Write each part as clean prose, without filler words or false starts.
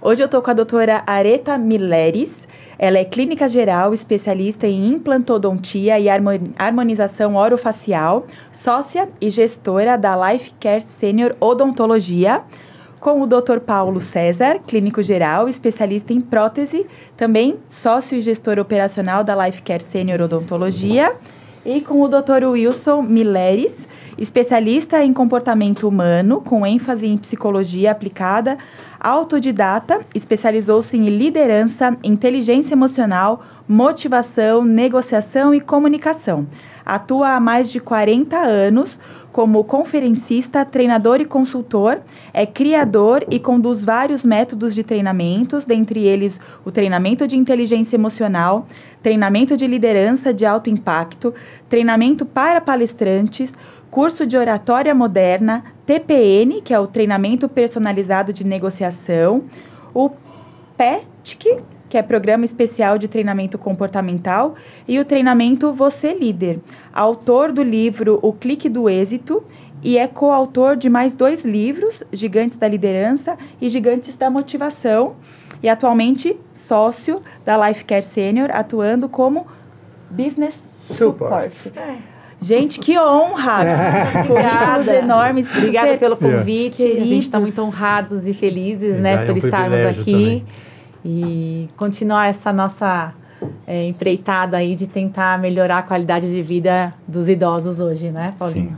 Hoje eu estou com a doutora Areta Mileres. Ela é clínica geral, especialista em implantodontia e harmonização orofacial, sócia e gestora da Life Care Senior Odontologia. Com o Dr. Paulo César, clínico geral, especialista em prótese, também sócio e gestor operacional da Life Care Senior Odontologia. E com o Dr. Wilson Mileres, especialista em comportamento humano, com ênfase em psicologia aplicada, autodidata, especializou-se em liderança, inteligência emocional, motivação, negociação e comunicação. Atua há mais de 40 anos como conferencista, treinador e consultor, é criador e conduz vários métodos de treinamentos, dentre eles o treinamento de inteligência emocional, treinamento de liderança de alto impacto, treinamento para palestrantes, curso de oratória moderna, TPN, que é o treinamento personalizado de negociação, o PETIC, que é Programa Especial de Treinamento Comportamental, e o treinamento Você Líder, autor do livro O Clique do Êxito, e é coautor de mais 2 livros, Gigantes da Liderança e Gigantes da Motivação, e atualmente sócio da Life Care Senior, atuando como Business Support. Gente, que honra! Currículos enormes. Obrigada pelo convite. A gente está muito honrados e felizes, né, por estarmos aqui. Também. E continuar essa nossa empreitada aí de tentar melhorar a qualidade de vida dos idosos hoje, né, Paulinho? Sim.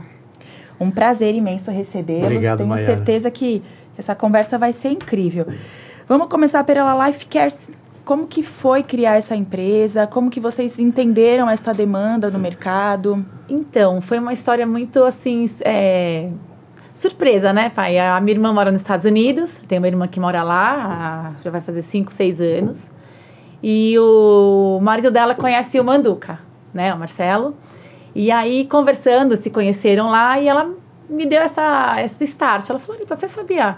Um prazer imenso recebê-los. Obrigado, Tenho Maiara. certeza que essa conversa vai ser incrível. Vamos começar pela Life Care. Como que foi criar essa empresa? Como que vocês entenderam essa demanda no mercado? Então, foi uma história muito, assim, surpresa, né, pai? A minha irmã mora nos Estados Unidos, tem uma irmã que mora lá, já vai fazer 5, 6 anos. E o marido dela conhece o Manduca, né, o Marcelo. E aí, conversando, se conheceram lá e ela me deu esse start. Ela falou, Rita, você sabia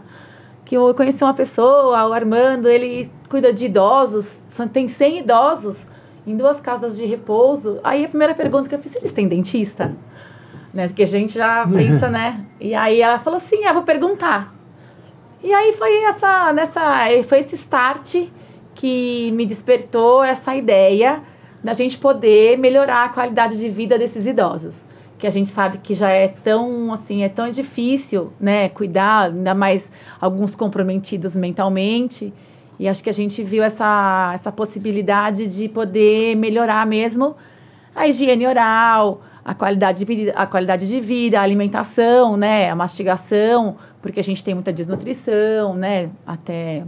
que eu conheci uma pessoa, o Armando, ele cuida de idosos, tem 100 idosos em 2 casas de repouso. Aí a primeira pergunta que eu fiz, eles têm dentista? Né? Porque a gente já pensa, né? E aí ela falou assim, vou perguntar. E aí foi esse start que me despertou essa ideia da gente poder melhorar a qualidade de vida desses idosos. Que a gente sabe que já é tão, assim, é tão difícil, né, cuidar, ainda mais alguns comprometidos mentalmente. E acho que a gente viu essa possibilidade de poder melhorar mesmo a higiene oral, a qualidade de vida, a alimentação, né, a mastigação, porque a gente tem muita desnutrição, né, até...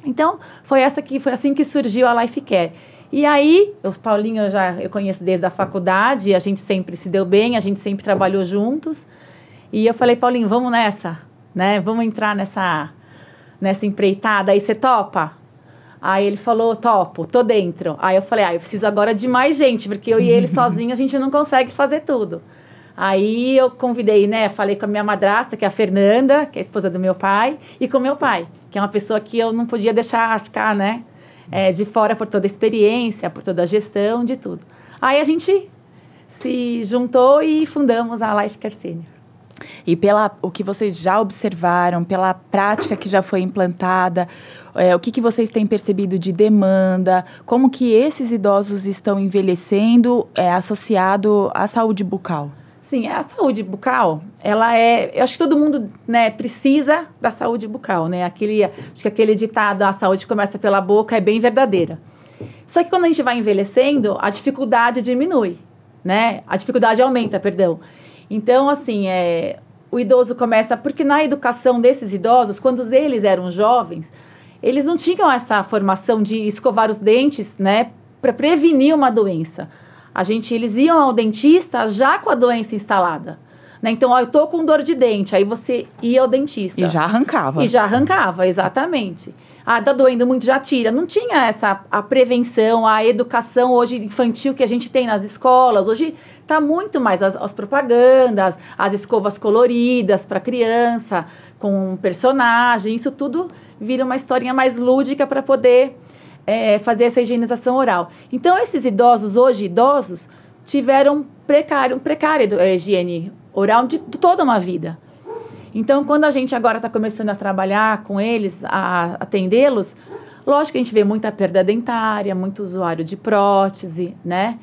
Então, foi assim que surgiu a Life Care. E aí, o Paulinho eu conheço desde a faculdade, a gente sempre se deu bem, a gente sempre trabalhou juntos. E eu falei, Paulinho, vamos nessa, né? Vamos entrar nessa empreitada, aí você topa? Aí ele falou, topo, tô dentro. Aí eu falei, eu preciso agora de mais gente, porque eu e ele sozinho a gente não consegue fazer tudo. Aí eu convidei, né? Falei com a minha madrasta, que é a Fernanda, que é a esposa do meu pai, e com meu pai, que é uma pessoa que eu não podia deixar ficar, né? De fora por toda a experiência, por toda a gestão, de tudo. Aí a gente se juntou e fundamos a Life Care Senior. E o que vocês já observaram, pela prática que já foi implantada, o que vocês têm percebido de demanda, como que esses idosos estão envelhecendo associado à saúde bucal? Sim, a saúde bucal, eu acho que todo mundo, né, precisa da saúde bucal, né? Acho que aquele ditado, a saúde começa pela boca, é bem verdadeira. Só que quando a gente vai envelhecendo, a dificuldade diminui, né? A dificuldade aumenta, perdão. Então, assim, o idoso começa... Porque na educação desses idosos, quando eles eram jovens, eles não tinham essa formação de escovar os dentes, né? Para prevenir uma doença. Eles iam ao dentista já com a doença instalada. Né? Então, eu tô com dor de dente, aí você ia ao dentista. E já arrancava. Exatamente. Tá doendo muito, já tira. Não tinha a prevenção, a educação hoje infantil que a gente tem nas escolas. Hoje tá muito mais as propagandas, as escovas coloridas para criança, com personagem. Isso tudo vira uma historinha mais lúdica para poder... fazer essa higienização oral. Então, esses idosos, hoje tiveram precária higiene oral de toda uma vida. Então, quando a gente agora está começando a trabalhar com eles, a atendê-los, lógico que a gente vê muita perda dentária, muito usuário de prótese, né?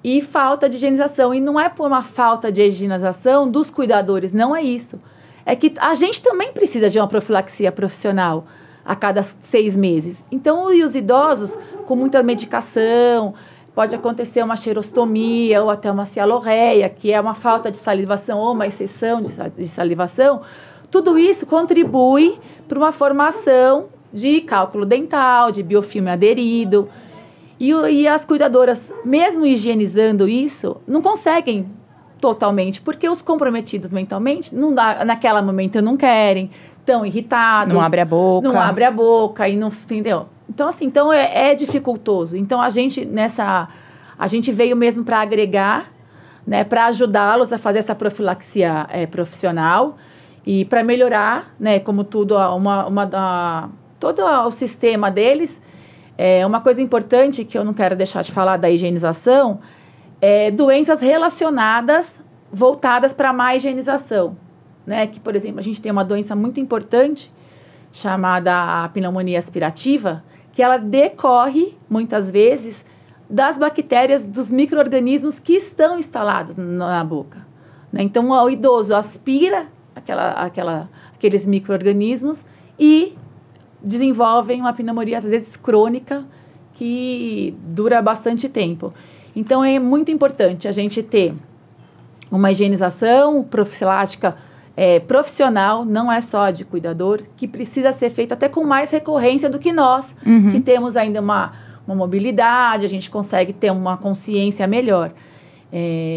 E falta de higienização. E não é por uma falta de higienização dos cuidadores, não é isso. É que a gente também precisa de uma profilaxia profissional a cada 6 meses. Então, e os idosos, com muita medicação, pode acontecer uma xerostomia ou até uma cialorreia, que é uma falta de salivação ou uma exceção de salivação. Tudo isso contribui para uma formação de cálculo dental, de biofilme aderido. E as cuidadoras, mesmo higienizando isso, não conseguem totalmente, porque os comprometidos mentalmente, não dá, naquele momento não querem, estão irritados. Não abre a boca. Não abre a boca e não, entendeu? Então, assim, é dificultoso. Então, a gente veio mesmo para agregar, né, para ajudá-los a fazer essa profilaxia profissional e para melhorar, né, como tudo, todo o sistema deles. Uma coisa importante que eu não quero deixar de falar da higienização é doenças relacionadas, voltadas para má higienização, né? Que, por exemplo, a gente tem uma doença muito importante chamada pneumonia aspirativa, que ela decorre, muitas vezes, das bactérias, dos micro-organismos que estão instalados na boca, né? Então, o idoso aspira aqueles micro-organismos e desenvolvem uma pneumonia, às vezes, crônica, que dura bastante tempo. Então, é muito importante a gente ter uma higienização profilática profissional, não é só de cuidador, que precisa ser feita até com mais recorrência do que nós, que temos ainda uma mobilidade, a gente consegue ter uma consciência melhor.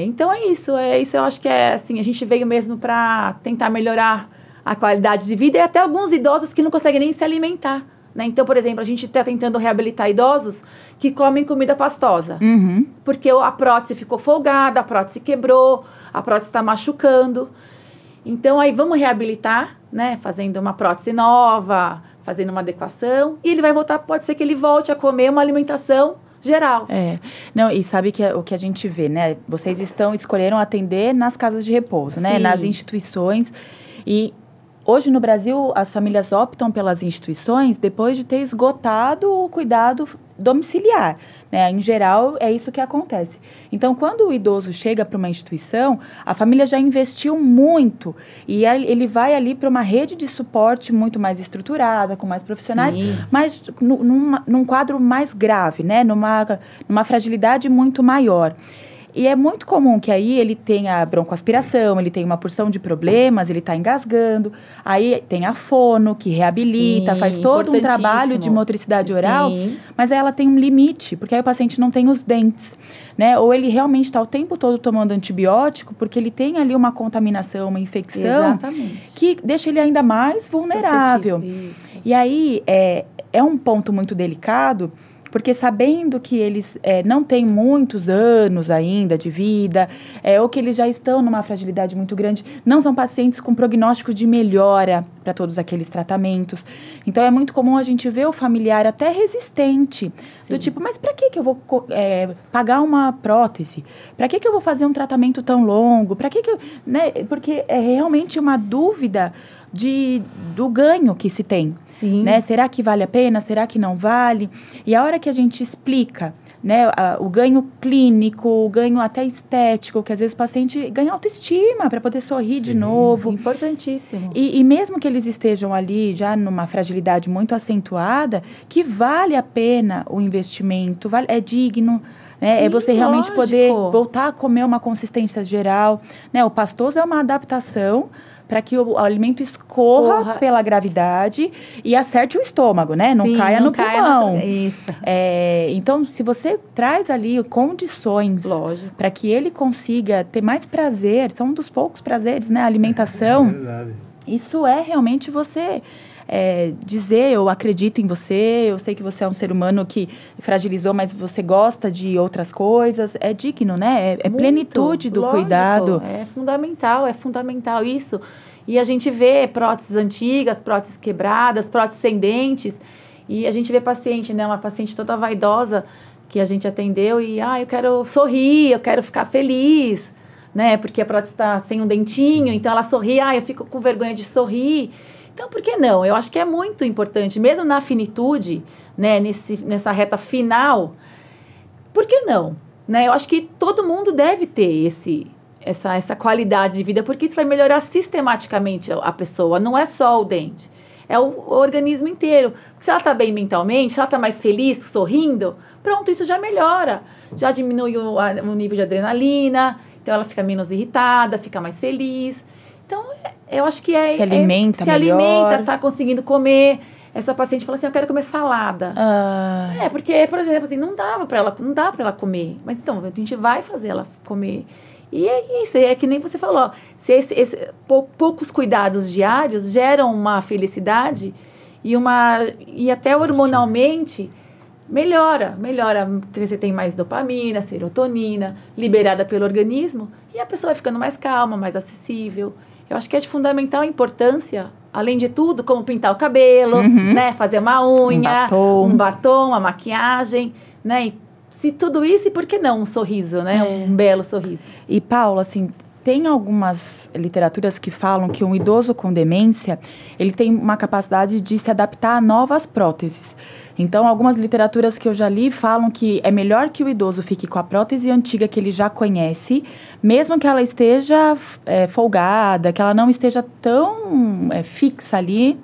Então, é isso, eu acho que assim, a gente veio mesmo para tentar melhorar a qualidade de vida e até alguns idosos que não conseguem nem se alimentar, né? Então, por exemplo, a gente está tentando reabilitar idosos que comem comida pastosa, porque a prótese ficou folgada, a prótese quebrou, a prótese está machucando. Então, aí vamos reabilitar, né? Fazendo uma prótese nova, fazendo uma adequação, e ele vai voltar, pode ser que ele volte a comer uma alimentação geral. Não, e sabe que o que a gente vê, né? Vocês escolheram atender nas casas de repouso, né? Nas instituições. E hoje no Brasil, as famílias optam pelas instituições depois de ter esgotado o cuidado domiciliar, né? Em geral, é isso que acontece. Então, quando o idoso chega para uma instituição, a família já investiu muito e ele vai ali para uma rede de suporte muito mais estruturada, com mais profissionais, mas num quadro mais grave, né? Numa fragilidade muito maior. E é muito comum que aí ele tenha broncoaspiração, ele tem uma porção de problemas, ele está engasgando. Aí tem a fono, que reabilita, faz todo um trabalho de motricidade oral. Mas aí ela tem um limite, porque aí o paciente não tem os dentes, né? Ou ele realmente está o tempo todo tomando antibiótico, porque ele tem ali uma contaminação, uma infecção, que deixa ele ainda mais vulnerável. E aí é um ponto muito delicado, porque sabendo que eles não têm muitos anos ainda de vida, ou que eles já estão numa fragilidade muito grande, não são pacientes com prognóstico de melhora para todos aqueles tratamentos. Então, é muito comum a gente ver o familiar até resistente, do tipo, mas para que eu vou pagar uma prótese? Para que eu vou fazer um tratamento tão longo? Para que eu... Né? Porque é realmente uma dúvida do ganho que se tem, né? Será que vale a pena? Será que não vale? E a hora que a gente explica, né, o ganho clínico, o ganho até estético, que às vezes o paciente ganha autoestima para poder sorrir de novo. Importantíssimo. E mesmo que eles estejam ali já numa fragilidade muito acentuada, que vale a pena o investimento, é digno. É você realmente poder voltar a comer uma consistência geral, né? O pastoso é uma adaptação para que o alimento escorra pela gravidade e acerte o estômago, né? Não caia no pulmão. Isso. Então, se você traz ali condições para que ele consiga ter mais prazer, são um dos poucos prazeres, né? A alimentação. Isso é realmente você dizer, eu acredito em você, eu sei que você é um ser humano que fragilizou, mas você gosta de outras coisas. É digno, né? É plenitude do cuidado. É fundamental isso. E a gente vê próteses antigas, próteses quebradas, próteses sem dentes. E a gente vê paciente, né? Uma paciente toda vaidosa que a gente atendeu e, eu quero sorrir, eu quero ficar feliz, né? Porque a prótese está sem um dentinho, então ela sorri, eu fico com vergonha de sorrir. Então, por que não? Eu acho que é muito importante, mesmo na finitude, né? Nessa reta final, por que não? Né? Eu acho que todo mundo deve ter essa qualidade de vida, porque isso vai melhorar sistematicamente a pessoa, não é só o dente, é o organismo inteiro. Porque se ela está bem mentalmente, se ela está mais feliz, sorrindo, pronto, isso já melhora, já diminui o nível de adrenalina, então ela fica menos irritada, fica mais feliz. Então, eu acho que se alimenta melhor, está conseguindo comer. Essa paciente falou assim, eu quero comer salada. Porque, por exemplo, assim, não dá para ela comer. Mas então, a gente vai fazer ela comer. E é isso, é que nem você falou. Se poucos cuidados diários geram uma felicidade e até hormonalmente melhora. Você tem mais dopamina, serotonina, liberada pelo organismo. E a pessoa vai ficando mais calma, mais acessível. Eu acho que é de fundamental importância, além de tudo, como pintar o cabelo, né? Fazer uma unha, um batom, uma maquiagem, né? E se tudo isso, e por que não um sorriso, né? Um belo sorriso. E, Paula, assim, tem algumas literaturas que falam que um idoso com demência, ele tem uma capacidade de se adaptar a novas próteses. Então, algumas literaturas que eu já li falam que é melhor que o idoso fique com a prótese antiga que ele já conhece, mesmo que ela esteja folgada, que ela não esteja tão fixa ali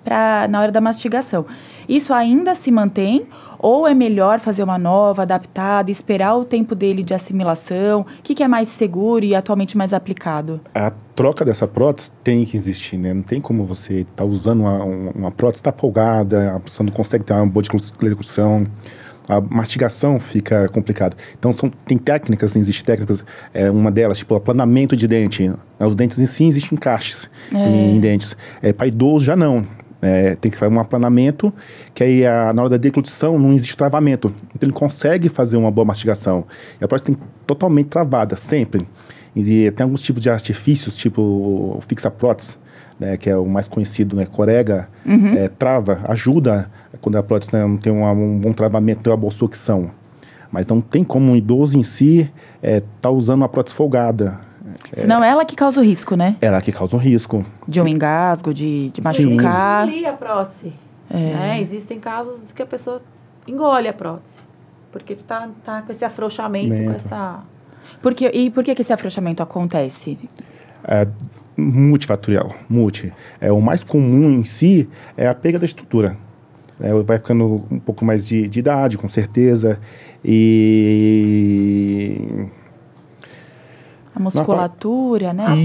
na hora da mastigação. Isso ainda se mantém? Ou é melhor fazer uma nova, adaptada, esperar o tempo dele de assimilação? O que é mais seguro e atualmente mais aplicado? A troca dessa prótese tem que existir, né? Não tem como você estar usando uma prótese, está folgada, a pessoa não consegue ter uma boa deglução, a mastigação fica complicado. Então, tem técnicas, existem técnicas, uma delas, tipo, aplanamento de dente. Os dentes em si existem encaixes em dentes. Para idoso já não. Tem que fazer um aplanamento, que aí na hora da deglutição não existe travamento. Então ele consegue fazer uma boa mastigação. E a prótese tem totalmente travada, sempre. E tem alguns tipos de artifícios, tipo o fixa-prótese, né, que é o mais conhecido, né, corega, trava, ajuda quando a prótese não tem um bom travamento, tem uma boa sucção. Mas não tem como um idoso em si tá usando uma prótese folgada. Senão é ela que causa o risco, né? Ela que causa um risco. De um engasgo, de machucar. Engolir a prótese. Né? Existem casos que a pessoa engole a prótese. Porque tá com esse afrouxamento, com essa... E por que esse afrouxamento acontece? Multifatorial. O mais comum em si é a perda da estrutura. Vai ficando um pouco mais de idade, com certeza. E... A musculatura, né? A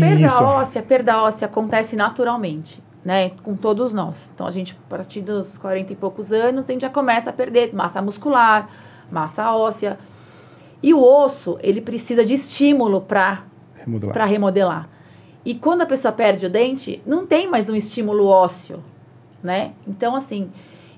perda óssea acontece naturalmente, né? Com todos nós. Então, a gente, a partir dos 40 e poucos anos, a gente já começa a perder massa muscular, massa óssea. E o osso, ele precisa de estímulo para remodelar. E quando a pessoa perde o dente, não tem mais um estímulo ósseo, né? Então, assim...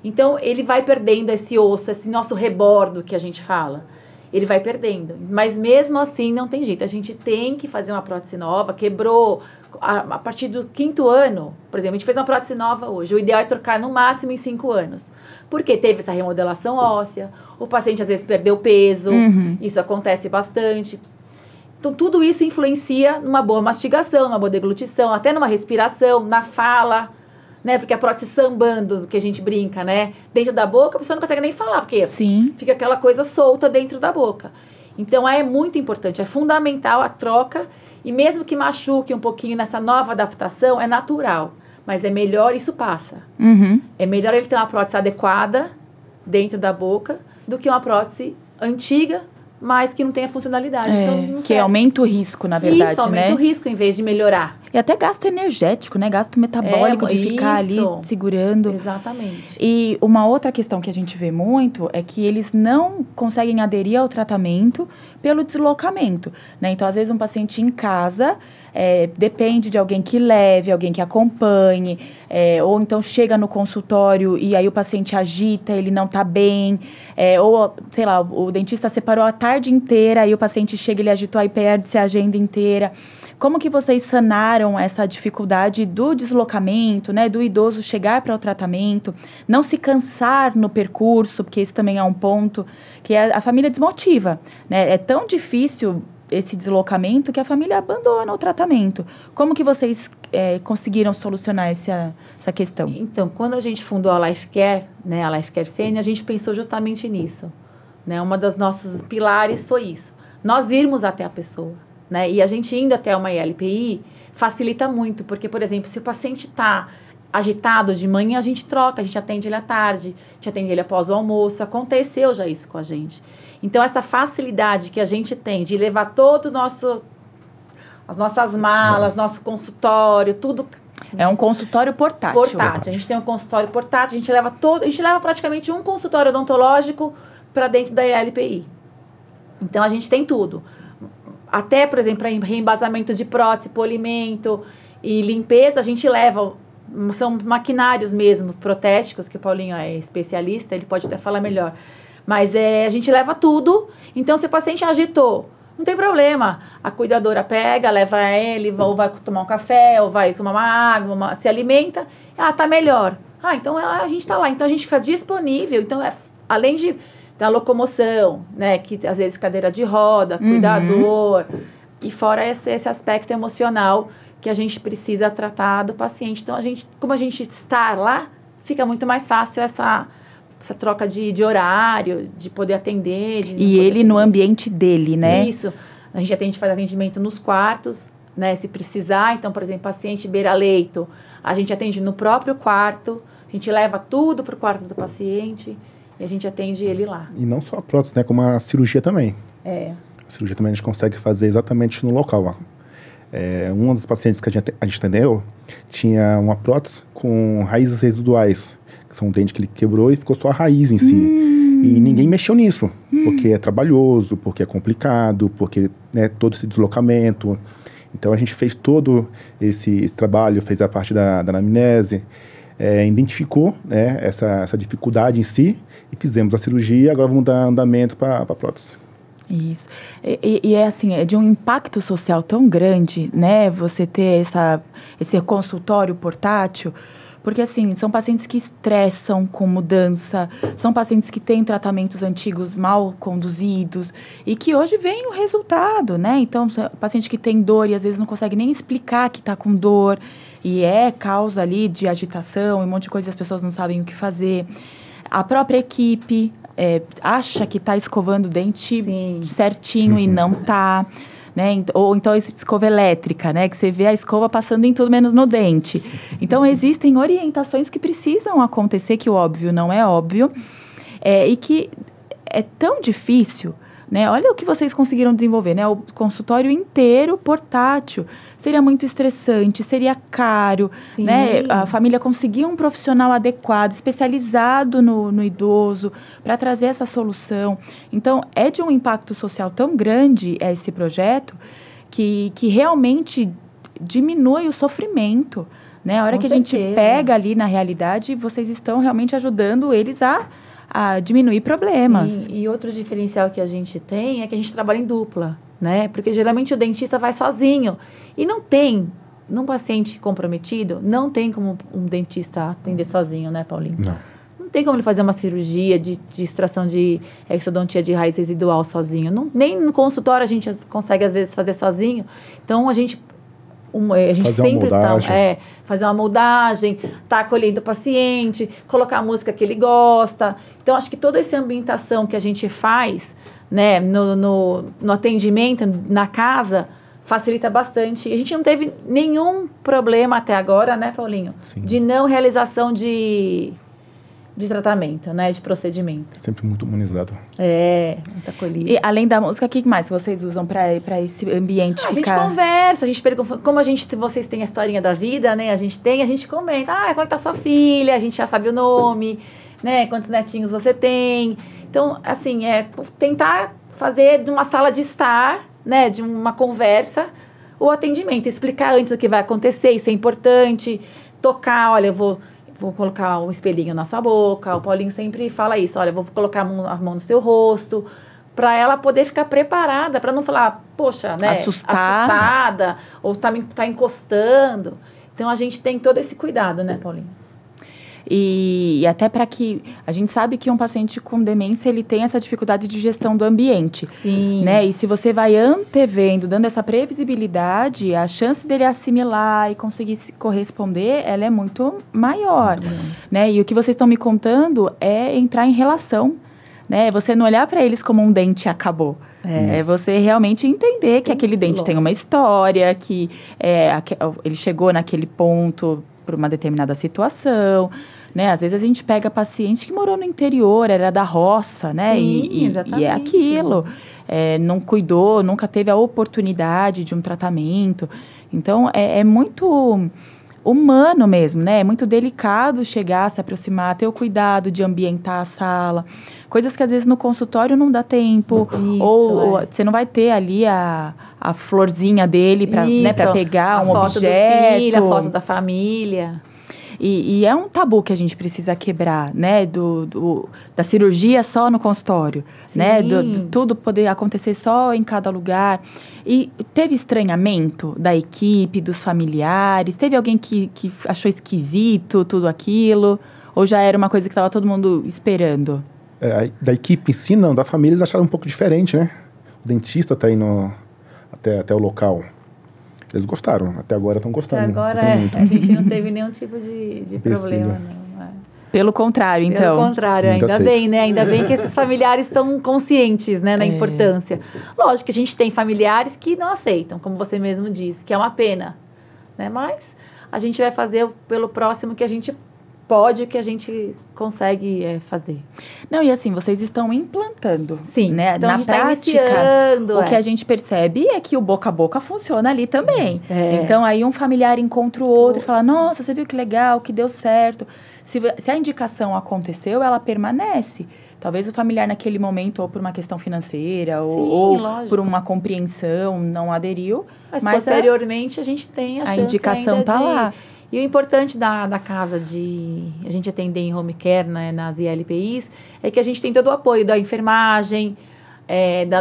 Então, ele vai perdendo esse osso, esse nosso rebordo que a gente fala. Ele vai perdendo. Mas mesmo assim, não tem jeito. A gente tem que fazer uma prótese nova. Quebrou a partir do 5º ano. Por exemplo, a gente fez uma prótese nova hoje. O ideal é trocar no máximo em 5 anos. Porque teve essa remodelação óssea. O paciente, às vezes, perdeu peso. Isso acontece bastante. Então, tudo isso influencia numa boa mastigação, numa boa deglutição, até numa respiração, na fala, né? Porque a prótese sambando, que a gente brinca, né? Dentro da boca, a pessoa não consegue nem falar, porque fica aquela coisa solta dentro da boca. Então, é muito importante, é fundamental a troca, e mesmo que machuque um pouquinho nessa nova adaptação, é natural. Mas é melhor, isso passa. É melhor ele ter uma prótese adequada dentro da boca do que uma prótese antiga, mas que não tenha funcionalidade. Então, que aumenta o risco, na verdade, isso, aumenta o risco em vez de melhorar. E até gasto energético, né? Gasto metabólico de ficar ali segurando. Exatamente. E uma outra questão que a gente vê muito é que eles não conseguem aderir ao tratamento pelo deslocamento, né? Então, às vezes, um paciente em casa depende de alguém que leve, alguém que acompanhe, ou então chega no consultório e aí o paciente agita, ele não está bem, ou, sei lá, o dentista separou a tarde inteira, aí o paciente chega, ele agitou, aí perde-se a agenda inteira. Como que vocês sanaram essa dificuldade do deslocamento, né, do idoso chegar para o tratamento, não se cansar no percurso, porque isso também é um ponto que a família desmotiva, né? É tão difícil esse deslocamento que a família abandona o tratamento. Como que vocês conseguiram solucionar essa questão? Então, quando a gente fundou a Life Care, né, a Life Care Senior, a gente pensou justamente nisso. Né? Uma dos nossos pilares foi isso. Nós irmos até a pessoa. Né? E a gente indo até uma ILPI facilita muito, porque, por exemplo, se o paciente está agitado de manhã, a gente troca, a gente atende ele à tarde, a gente atende ele após o almoço, aconteceu já isso com a gente. Então, essa facilidade que a gente tem de levar todo o nosso, as nossas malas, nosso consultório, tudo... É um consultório portátil. A gente tem um consultório portátil, a gente leva praticamente um consultório odontológico para dentro da ILPI. Então, a gente tem tudo. Até, por exemplo, para reembasamento de prótese, polimento e limpeza, a gente leva... São maquinários mesmo, protéticos, que o Paulinho é especialista, ele pode até falar melhor. Mas a gente leva tudo. Então, se o paciente agitou, não tem problema. A cuidadora pega, leva ele, ou vai tomar um café, ou vai tomar uma água, se alimenta. Ah, tá melhor. Ah, então a gente tá lá. Então, a gente fica disponível. Então, além da locomoção, né, que às vezes cadeira de roda, cuidador, e fora esse aspecto emocional que a gente precisa tratar do paciente. Então, como a gente está lá, fica muito mais fácil essa troca de horário, de poder atender. E ele no ambiente dele, né? Isso. A gente faz atendimento nos quartos, né? Se precisar. Então, por exemplo, paciente beira-leito, a gente atende no próprio quarto, a gente leva tudo para o quarto do paciente e a gente atende ele lá. E não só a prótese, né? Como a cirurgia também. A cirurgia também a gente consegue fazer exatamente no local, ó. Um dos pacientes que a gente atendeu tinha uma prótese com raízes residuais, que são um dente que ele quebrou e ficou só a raiz em si. E ninguém mexeu nisso, porque é trabalhoso, porque é complicado, porque, né, todo esse deslocamento. Então a gente fez todo esse trabalho, fez a parte da anamnese, identificou, né, essa dificuldade em si e fizemos a cirurgia. Agora vamos dar andamento para a prótese. Isso. E é assim, é de um impacto social tão grande, né? Você ter esse consultório portátil, porque assim, são pacientes que estressam com mudança, são pacientes que têm tratamentos antigos mal conduzidos e que hoje vem o resultado, né? Então, paciente que tem dor e às vezes não consegue nem explicar que está com dor e causa ali de agitação e um monte de coisa e as pessoas não sabem o que fazer. A própria equipe acha que está escovando o dente certinho e não está, né? Ou então escova elétrica, né? Que você vê a escova passando em tudo menos no dente. Então, existem orientações que precisam acontecer, que o óbvio não é óbvio, e que é tão difícil, né? Olha o que vocês conseguiram desenvolver, né? O consultório inteiro portátil. Seria muito estressante, seria caro, né? A família conseguir um profissional adequado, especializado no idoso, para trazer essa solução. Então, é de um impacto social tão grande esse projeto que realmente diminui o sofrimento, né? A hora que a gente pega ali na realidade, vocês estão realmente ajudando eles a diminuir problemas. Sim, e outro diferencial que a gente tem é que a gente trabalha em dupla, né? Porque geralmente o dentista vai sozinho. E num paciente comprometido, não tem como um dentista atender sozinho, né, Paulinho? Não tem como ele fazer uma cirurgia de extração de exodontia de raiz residual sozinho. Nem no consultório a gente consegue, às vezes, fazer sozinho. Então, a gente sempre fazer uma moldagem, tá acolhendo o paciente, colocar a música que ele gosta. Então, acho que toda essa ambientação que a gente faz, né, no atendimento, na casa, facilita bastante. E a gente não teve nenhum problema até agora, né, Paulinho? Sim. De não realização de tratamento, né, de procedimento. Sempre muito humanizado. Muito acolhido. E além da música, o que mais vocês usam para esse ambiente ficar... A gente conversa, a gente pergunta, como vocês têm a historinha da vida, né, a gente comenta, como é que tá sua filha, a gente já sabe o nome, né, quantos netinhos você tem. Então, assim, tentar fazer de uma sala de estar, né, de uma conversa, o atendimento, explicar antes o que vai acontecer, isso é importante, tocar, olha, eu vou colocar um espelhinho na sua boca. O Paulinho sempre fala isso. Olha, eu vou colocar a mão no seu rosto, para ela poder ficar preparada, para não falar, poxa, né, assustada, ou tá encostando. Então, a gente tem todo esse cuidado, né, Paulinho? E até para que... A gente sabe que um paciente com demência, ele tem essa dificuldade de gestão do ambiente. Sim. Né? E se você vai antevendo, dando essa previsibilidade, a chance dele assimilar e conseguir corresponder, ela é muito maior. Né? E o que vocês estão me contando é entrar em relação. Né? Você não olhar para eles como um dente e acabou. É você realmente entender que aquele dente tem uma história, que ele chegou naquele ponto por uma determinada situação, né? Às vezes a gente pega paciente que morou no interior, era da roça, né? Sim, exatamente. E é aquilo. Não cuidou, nunca teve a oportunidade de um tratamento. Então, é muito humano mesmo, né? É muito delicado chegar, se aproximar, ter o cuidado de ambientar a sala. Coisas que, às vezes, no consultório não dá tempo. Ou você não vai ter ali a florzinha dele para, né, para pegar um objeto. A foto do filho, a foto da família. E é um tabu que a gente precisa quebrar, né? Da cirurgia só no consultório, né? Tudo poder acontecer só em cada lugar. E teve estranhamento da equipe, dos familiares? Teve alguém que achou esquisito tudo aquilo? Ou já era uma coisa que estava todo mundo esperando? Da equipe em si, não. Da família, eles acharam um pouco diferente, né? O dentista está indo até o local. Eles gostaram, até agora estão gostando. Até agora a gente não teve nenhum tipo de problema, não. Pelo contrário, então. Pelo contrário, ainda bem, né? Ainda bem que esses familiares estão conscientes, né, da importância. Lógico que a gente tem familiares que não aceitam, como você mesmo disse, que é uma pena, né? Mas a gente vai fazer pelo próximo que a gente pode, que a gente consegue fazer. Não, e assim, vocês estão implantando. Sim, né? então Na a gente prática, tá o que a gente percebe é que o boca a boca funciona ali também. Então, aí um familiar encontra o outro e fala, nossa, você viu que legal, que deu certo. Se a indicação aconteceu, ela permanece. Talvez o familiar naquele momento, ou por uma questão financeira, ou por uma compreensão, não aderiu. Mas posteriormente a gente tem a chance indicação ainda tá lá. E o importante da casa a gente atender em home care, né, nas ILPIs, é que a gente tem todo o apoio da enfermagem,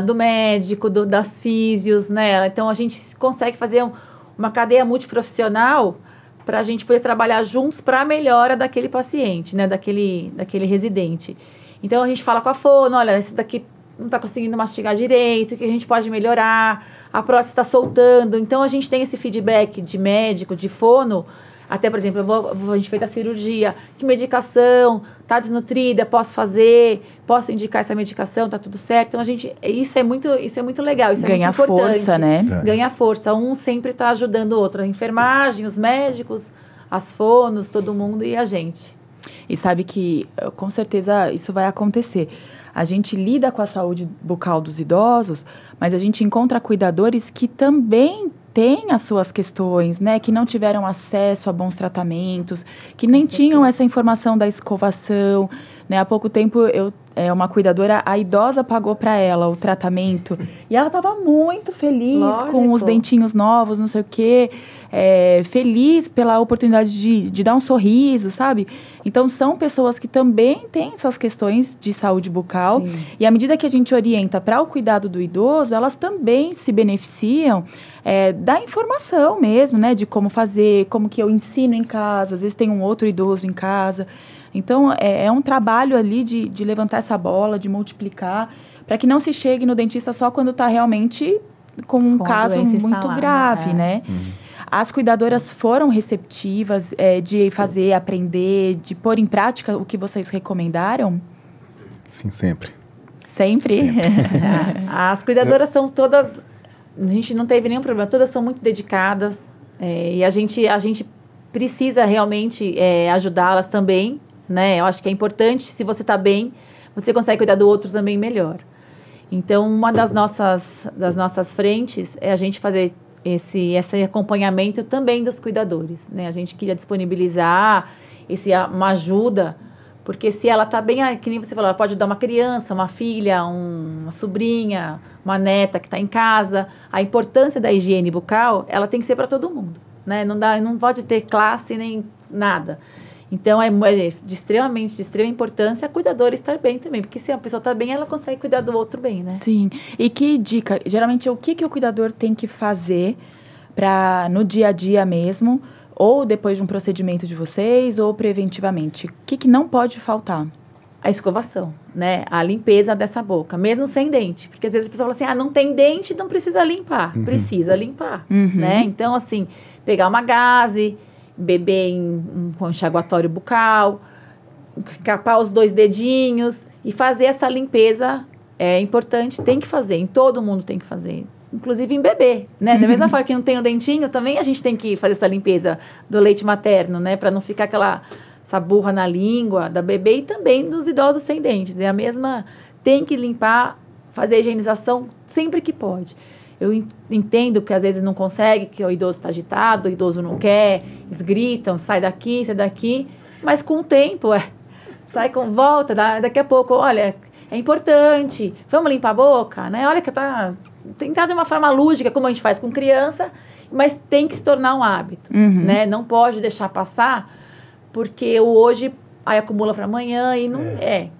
do médico, das físios, né? Então, a gente consegue fazer uma cadeia multiprofissional para a gente poder trabalhar juntos para a melhora daquele paciente, né, daquele residente. Então, a gente fala com a fono, olha, esse daqui não está conseguindo mastigar direito, que a gente pode melhorar, a prótese está soltando. Então, a gente tem esse feedback de médico, de fono. Até, por exemplo, a gente fez a cirurgia, que medicação, está desnutrida, posso fazer, posso indicar essa medicação, está tudo certo. Então, isso é muito legal, isso ganha é muito importante. Ganha força, né? Ganha força. Um sempre está ajudando o outro. A enfermagem, os médicos, as fonos, todo mundo e a gente. E sabe que, com certeza, isso vai acontecer. A gente lida com a saúde bucal dos idosos, mas a gente encontra cuidadores que também têm as suas questões, né? Que não tiveram acesso a bons tratamentos, que nem tinham essa informação da escovação, né? Há pouco tempo, uma cuidadora, a idosa pagou para ela o tratamento e ela estava muito feliz com os dentinhos novos, não sei o quê, feliz pela oportunidade de dar um sorriso, sabe? Então, são pessoas que também têm suas questões de saúde bucal. Sim. E à medida que a gente orienta para o cuidado do idoso, elas também se beneficiam da informação mesmo, né? De como fazer, como que eu ensino em casa, às vezes tem um outro idoso em casa. Então, é um trabalho ali de levantar essa bola, de multiplicar, para que não se chegue no dentista só quando está realmente com um caso muito grave, né? As cuidadoras foram receptivas de fazer, aprender, de pôr em prática o que vocês recomendaram? Sim, sempre. Sempre? As cuidadoras são todas... A gente não teve nenhum problema, todas são muito dedicadas. E a gente precisa realmente ajudá-las também, né? Eu acho que é importante, se você está bem, você consegue cuidar do outro também melhor. Então, uma das nossas frentes é a gente fazer esse acompanhamento também dos cuidadores, né? A gente queria disponibilizar uma ajuda, porque se ela está bem, que nem você falou, ela pode ajudar uma criança, uma filha, uma sobrinha, uma neta que está em casa. A importância da higiene bucal, ela tem que ser para todo mundo, né? Não pode ter classe nem nada. Então, é de extrema importância a cuidadora estar bem também. Porque se a pessoa está bem, ela consegue cuidar do outro bem, né? Sim. E que dica? Geralmente, o que o cuidador tem que fazer para, no dia a dia mesmo, ou depois de um procedimento de vocês, ou preventivamente? O que não pode faltar? A escovação, né? A limpeza dessa boca, mesmo sem dente. Porque às vezes a pessoa fala assim, não tem dente, não precisa limpar. Precisa limpar, né? Então, assim, pegar uma gaze, beber com enxaguatório bucal, capar os 2 dedinhos e fazer essa limpeza é importante, tem que fazer, todo mundo tem que fazer. Inclusive em bebê, né? Da mesma forma que não tem o dentinho, também a gente tem que fazer essa limpeza do leite materno, né? Para não ficar essa burra na língua da bebê e também dos idosos sem dentes. É a mesma, tem que limpar, fazer a higienização sempre que pode. Eu entendo que às vezes não consegue, que o idoso está agitado, o idoso não quer, eles gritam, sai daqui, mas com o tempo, sai com volta, daqui a pouco, olha, é importante, vamos limpar a boca, né? Olha que tentar de uma forma lúdica, como a gente faz com criança, mas tem que se tornar um hábito, né? Não pode deixar passar, porque o hoje aí acumula para amanhã e não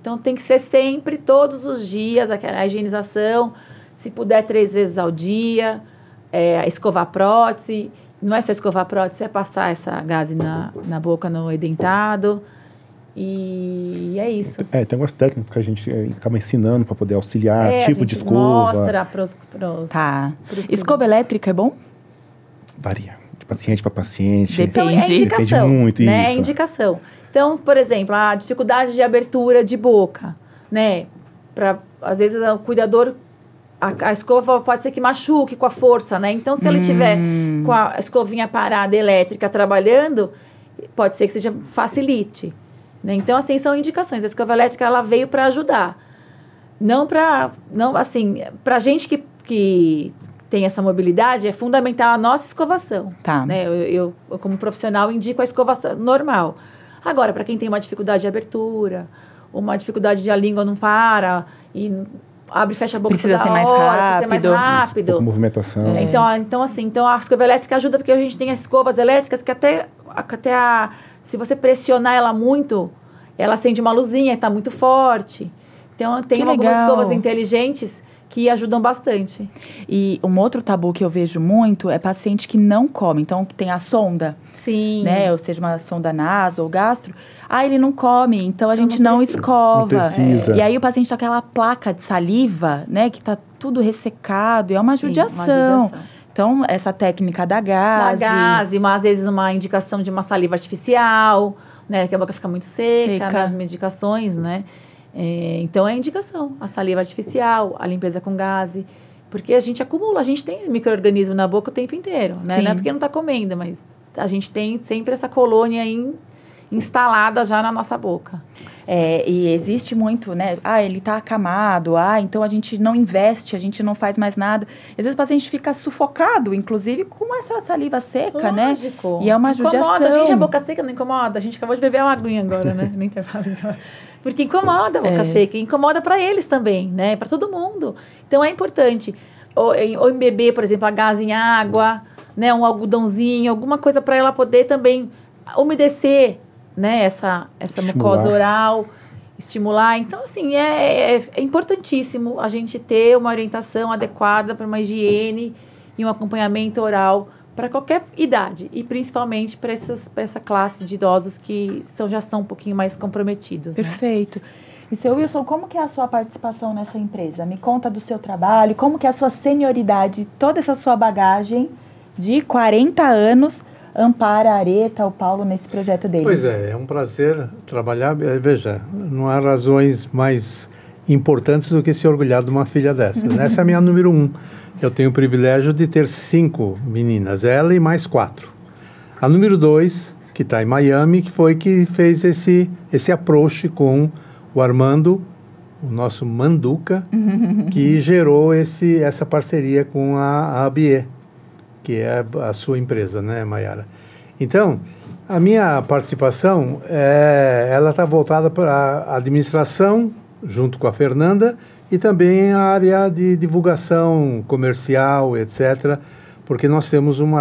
Então tem que ser sempre, todos os dias, a higienização, se puder 3 vezes ao dia, escovar a prótese. Não é só escovar a prótese, é passar essa gaze na boca, no edentado. E é isso. Tem algumas técnicas que a gente acaba ensinando para poder auxiliar, tipo de escova. Mostra pros Escova elétrica é bom? Varia. De paciente para paciente. Depende. Então, indicação. Depende muito, né? isso. É indicação. Então, por exemplo, a dificuldade de abertura de boca, né? Às vezes, o cuidador, a escova pode ser que machuque com a força, né? Então, se ele tiver com a escovinha parada elétrica trabalhando, pode ser que seja facilite. Né? Então, assim, são indicações. A escova elétrica, ela veio para ajudar. Para gente que tem essa mobilidade, é fundamental a nossa escovação. Tá. Né? Eu, como profissional, indico a escovação normal. Agora, para quem tem uma dificuldade de abertura, uma dificuldade de a língua não para, e abre e fecha a boca precisa toda ser mais hora, rápido. precisa ser mais rápido. Com movimentação. Então, a escova elétrica ajuda, porque a gente tem as escovas elétricas que se você pressionar ela muito, ela acende uma luzinha, está muito forte. Então, tem algumas escovas inteligentes que ajudam bastante. E um outro tabu que eu vejo muito é paciente que não come. Então, que tem a sonda. Sim. Né? Ou seja, uma sonda naso ou gastro. Ele não come, então a gente não escova. Não precisa. E aí o paciente tá com aquela placa de saliva, né? Que tá tudo ressecado. E é uma judiação. Então, essa técnica da gaze. Às vezes uma indicação de uma saliva artificial, né? Que a boca fica muito seca. Nas medicações, né? Então, é a indicação. A saliva artificial, a limpeza com gaze. Porque a gente acumula, a gente tem micro-organismo na boca o tempo inteiro, né? Sim. Não é porque não tá comendo, mas a gente tem sempre essa colônia instalada já na nossa boca. E existe muito, né? Ele tá acamado, então a gente não investe, a gente não faz mais nada. Às vezes o paciente fica sufocado, inclusive, com essa saliva seca, Lógico. Né? E é uma judiação. Incomoda, a gente, a boca seca não incomoda. A gente acabou de beber uma aguinha agora, né? No intervalo. Porque incomoda a boca seca, incomoda para eles também, né? Para todo mundo. Então, é importante. Ou em beber, por exemplo, a gás em água, né? Um algodãozinho, alguma coisa para ela poder também umedecer, né? Essa mucosa oral, estimular. Então, assim, é importantíssimo a gente ter uma orientação adequada para uma higiene e um acompanhamento oral para qualquer idade, e principalmente para essa classe de idosos que já são um pouquinho mais comprometidos. Perfeito. Né? E, seu Wilson, como que é a sua participação nessa empresa? Me conta do seu trabalho, como que é a sua senioridade, toda essa sua bagagem de 40 anos ampara a Areta, o Paulo, nesse projeto deles. Pois é um prazer trabalhar. Veja, não há razões mais importantes do que se orgulhar de uma filha dessas. Essa é a minha número 1. Eu tenho o privilégio de ter 5 meninas, ela e mais 4. A número 2, que está em Miami, que fez esse approach com o Armando, o nosso Manduca, que gerou essa parceria com a ABE, que é a sua empresa, né, Mayara? Então, a minha participação, ela está voltada para a administração, junto com a Fernanda, e também a área de divulgação comercial, etc., porque nós temos um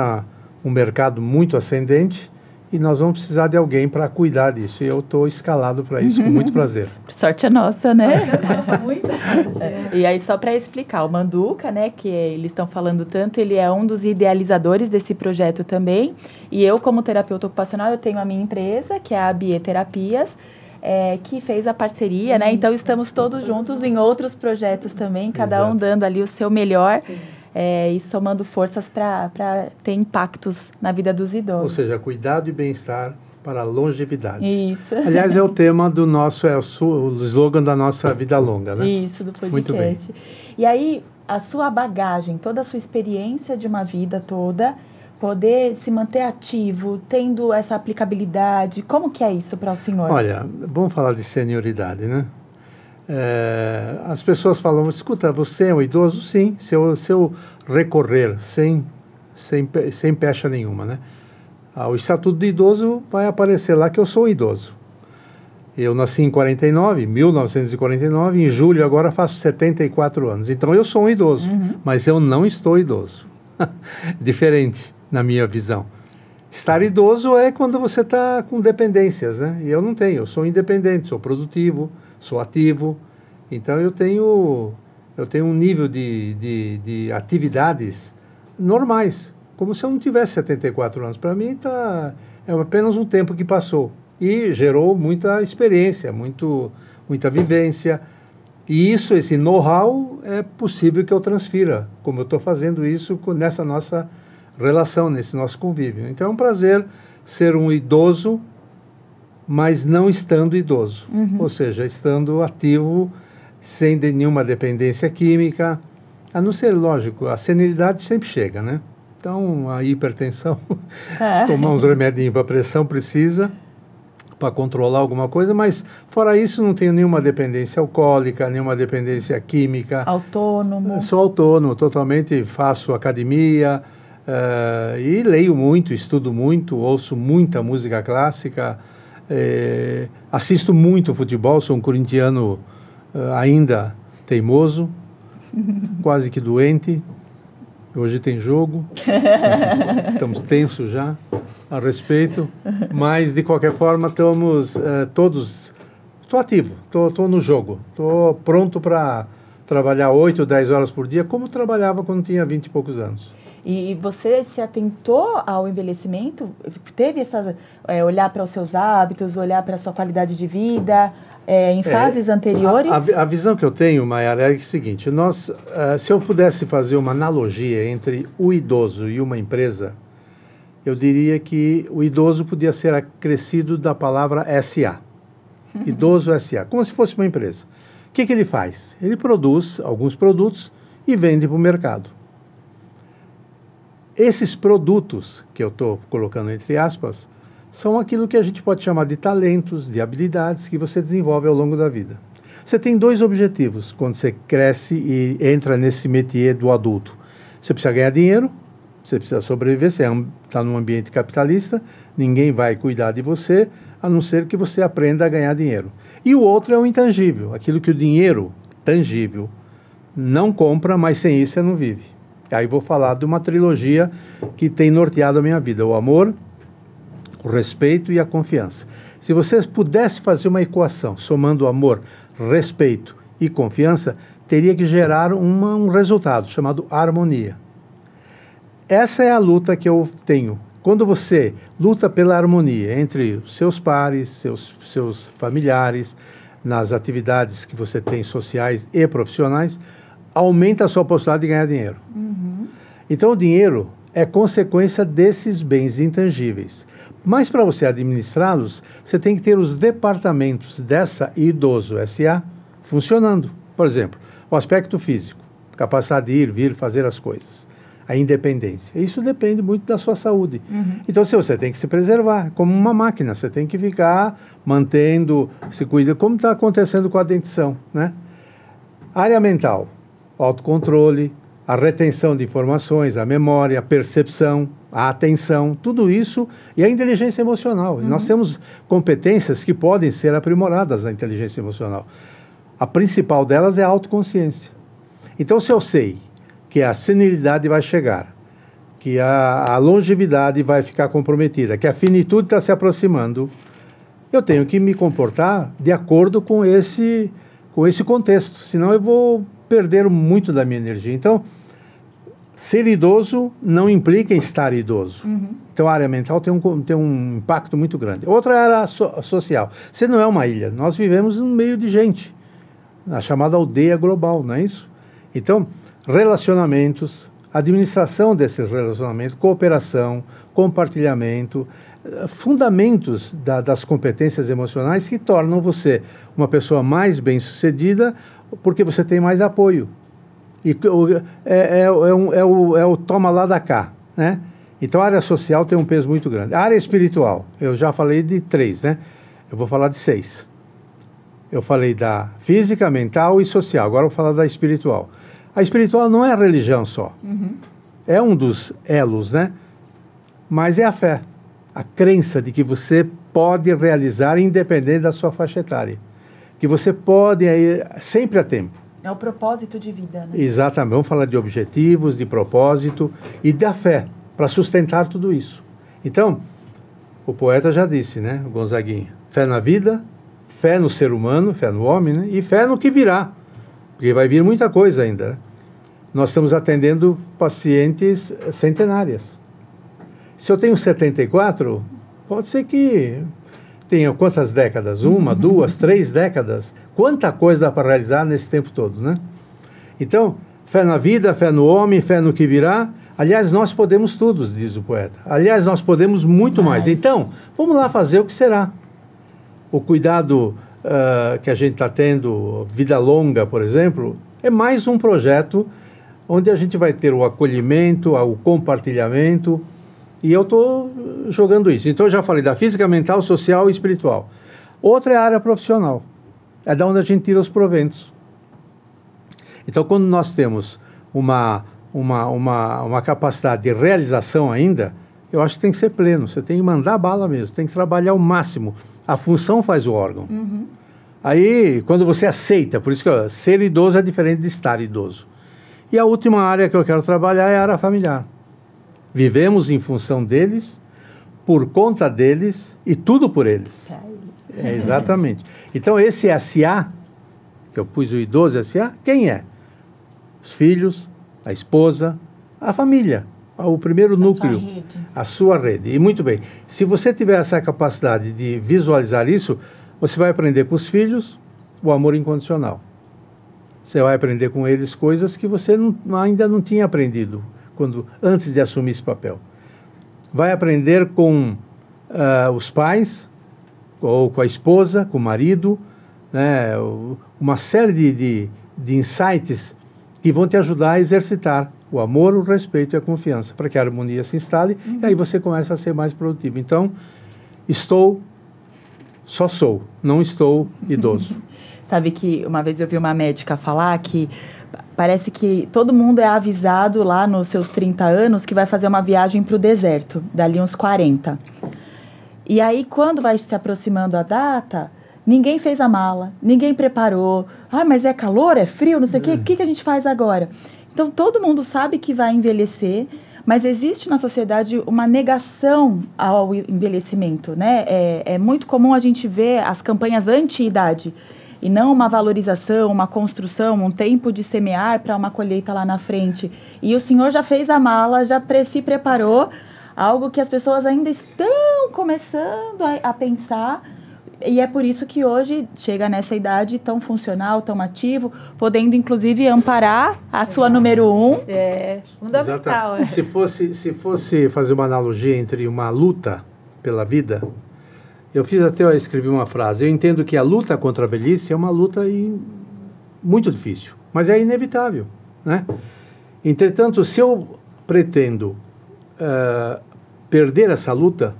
mercado muito ascendente e nós vamos precisar de alguém para cuidar disso. E eu estou escalado para isso, com muito prazer. Sorte é nossa, né? Nossa, muita sorte. E aí, só para explicar, o Manduca, né, que eles estão falando tanto, ele é um dos idealizadores desse projeto também. E eu, como terapeuta ocupacional, eu tenho a minha empresa, que é a Bie Terapias, que fez a parceria, né? Então, estamos todos juntos em outros projetos também, cada um dando ali o seu melhor. E somando forças para ter impactos na vida dos idosos. Ou seja, cuidado e bem-estar para a longevidade. Isso. Aliás, é o tema do nosso, o slogan da nossa vida longa, né? Isso, do podcast. Muito bem. E aí, a sua bagagem, toda a sua experiência de uma vida toda, poder se manter ativo, tendo essa aplicabilidade, como que é isso para o senhor? Olha, vamos falar de senioridade, né? As pessoas falam, escuta, você é um idoso? Sim, se eu recorrer sem pecha nenhuma, né? O Estatuto do Idoso vai aparecer lá que eu sou um idoso. Eu nasci em 1949, em julho agora faço 74 anos. Então eu sou um idoso, mas eu não estou idoso. Diferente, na minha visão. Estar idoso é quando você está com dependências, né? E eu não tenho, eu sou independente, sou produtivo, sou ativo, então eu tenho um nível de atividades normais, como se eu não tivesse 74 anos. Para mim é apenas um tempo que passou e gerou muita experiência, muita vivência, e esse know-how é possível que eu transfira, como eu estou fazendo isso nessa nossa relação, nesse nosso convívio. Então é um prazer ser um idoso, mas não estando idoso, ou seja, estando ativo, sem nenhuma dependência química, a não ser, lógico, a senilidade sempre chega, né? Então, a hipertensão, tomar uns remedinhos para pressão precisa, para controlar alguma coisa, mas fora isso não tenho nenhuma dependência alcoólica, nenhuma dependência química. Autônomo. Sou autônomo, totalmente, faço academia, e leio muito, estudo muito, ouço muita música clássica, assisto muito futebol, sou um corintiano ainda teimoso, quase que doente. Hoje tem jogo, estamos tensos já a respeito, mas de qualquer forma estamos todos, estou ativo, estou no jogo, estou pronto para trabalhar 8, 10 horas por dia, como trabalhava quando tinha 20 e poucos anos. E você se atentou ao envelhecimento? Teve essa olhar para os seus hábitos, olhar para a sua qualidade de vida em fases anteriores? A visão que eu tenho, Mayara, é a seguinte: se eu pudesse fazer uma analogia entre o idoso e uma empresa, eu diria que o idoso podia ser acrescido da palavra SA. Idoso SA, como se fosse uma empresa. O que ele faz? Ele produz alguns produtos e vende para o mercado. Esses produtos, que eu estou colocando entre aspas, são aquilo que a gente pode chamar de talentos, de habilidades que você desenvolve ao longo da vida. Você tem dois objetivos quando você cresce e entra nesse métier do adulto. Você precisa ganhar dinheiro, você precisa sobreviver, você está num ambiente capitalista, ninguém vai cuidar de você, a não ser que você aprenda a ganhar dinheiro. E o outro é o intangível, aquilo que o dinheiro tangível não compra, mas sem isso você não vive. Aí vou falar de uma trilogia que tem norteado a minha vida: o amor, o respeito e a confiança. Se vocês pudessem fazer uma equação somando amor, respeito e confiança, teria que gerar um resultado chamado harmonia. Essa é a luta que eu tenho. Quando você luta pela harmonia entre os seus pares, seus familiares, nas atividades que você tem sociais e profissionais, aumenta a sua possibilidade de ganhar dinheiro. Então, o dinheiro é consequência desses bens intangíveis. Mas, para você administrá-los, você tem que ter os departamentos dessa Idoso SA funcionando. Por exemplo, o aspecto físico, capacidade de ir, vir, fazer as coisas. A independência. Isso depende muito da sua saúde. Então, você tem que se preservar, como uma máquina. Você tem que ficar mantendo, se cuida, como está acontecendo com a dentição, né? Área mental, autocontrole, a retenção de informações, a memória, a percepção, a atenção, tudo isso, e a inteligência emocional. E nós temos competências que podem ser aprimoradas na inteligência emocional. A principal delas é a autoconsciência. Então, se eu sei que a senilidade vai chegar, que a longevidade vai ficar comprometida, que a finitude está se aproximando, eu tenho que me comportar de acordo com esse contexto, senão eu vou perder muito da minha energia. Então, ser idoso não implica em estar idoso. Então, a área mental tem um impacto muito grande. Outra área social. Você não é uma ilha. Nós vivemos no meio de gente, na chamada aldeia global, não é isso? Então, relacionamentos, administração desses relacionamentos, cooperação, compartilhamento, fundamentos das competências emocionais que tornam você uma pessoa mais bem-sucedida porque você tem mais apoio. E é o toma lá da cá, né? Então, a área social tem um peso muito grande. A área espiritual, eu já falei de 3, né? Eu vou falar de 6. Eu falei da física, mental e social. Agora eu vou falar da espiritual. A espiritual não é a religião só. É um dos elos, né? Mas é a fé. A crença de que você pode realizar independente da sua faixa etária. Que você pode ir sempre a tempo. É o propósito de vida, né? Exatamente. Vamos falar de objetivos, de propósito e da fé, para sustentar tudo isso. Então, o poeta já disse, né, o Gonzaguinha, fé na vida, fé no ser humano, fé no homem, né, e fé no que virá, porque vai vir muita coisa ainda, né? Nós estamos atendendo pacientes centenárias. Se eu tenho 74, pode ser que tenha quantas décadas? 1, 2, 3 décadas. Quanta coisa dá para realizar nesse tempo todo, né? Então, fé na vida, fé no homem, fé no que virá. Aliás, nós podemos tudo, diz o poeta. Aliás, nós podemos muito mais. Então, vamos lá fazer o que será. O cuidado que a gente está tendo, vida longa, por exemplo, é mais um projeto onde a gente vai ter o acolhimento, o compartilhamento, e eu estou jogando isso. Então, eu já falei da física, mental, social e espiritual. Outra é a área profissional. É da onde a gente tira os proventos. Então, quando nós temos uma capacidade de realização ainda, eu acho que tem que ser pleno. Você tem que mandar bala mesmo, tem que trabalhar ao máximo. A função faz o órgão. Aí, quando você aceita, por isso que ser idoso é diferente de estar idoso. E a última área que eu quero trabalhar é a área familiar. Vivemos em função deles, por conta deles e tudo por eles. É, exatamente. Então, esse SA, que eu pus o idoso SA, quem é? Os filhos, a esposa, a família, o primeiro núcleo, a sua rede. E muito bem, se você tiver essa capacidade de visualizar isso, você vai aprender com os filhos o amor incondicional. Você vai aprender com eles coisas que você ainda não tinha aprendido antes de assumir esse papel. Vai aprender com os pais, ou com a esposa, com o marido, né, uma série de insights que vão te ajudar a exercitar o amor, o respeito e a confiança, para que a harmonia se instale e aí você começa a ser mais produtivo. Então, só sou, não estou idoso. Sabe que uma vez eu vi uma médica falar que parece que todo mundo é avisado lá nos seus 30 anos que vai fazer uma viagem para o deserto, dali uns 40. E aí, quando vai se aproximando a data, ninguém fez a mala, ninguém preparou. Ah, mas é calor, é frio, não sei o quê, o que a gente faz agora? Então, todo mundo sabe que vai envelhecer, mas existe na sociedade uma negação ao envelhecimento, né? É muito comum a gente ver as campanhas anti-idade, e não uma valorização, uma construção, um tempo de semear para uma colheita lá na frente. E o senhor já fez a mala, já se preparou, algo que as pessoas ainda estão começando a pensar, e é por isso que hoje chega nessa idade tão funcional, tão ativo, podendo inclusive amparar a sua número 1. É fundamental. Se fosse fazer uma analogia entre uma luta pela vida, eu escrevi uma frase, eu entendo que a luta contra a velhice é uma luta muito difícil, mas é inevitável, né? Entretanto, se eu pretendo perder essa luta,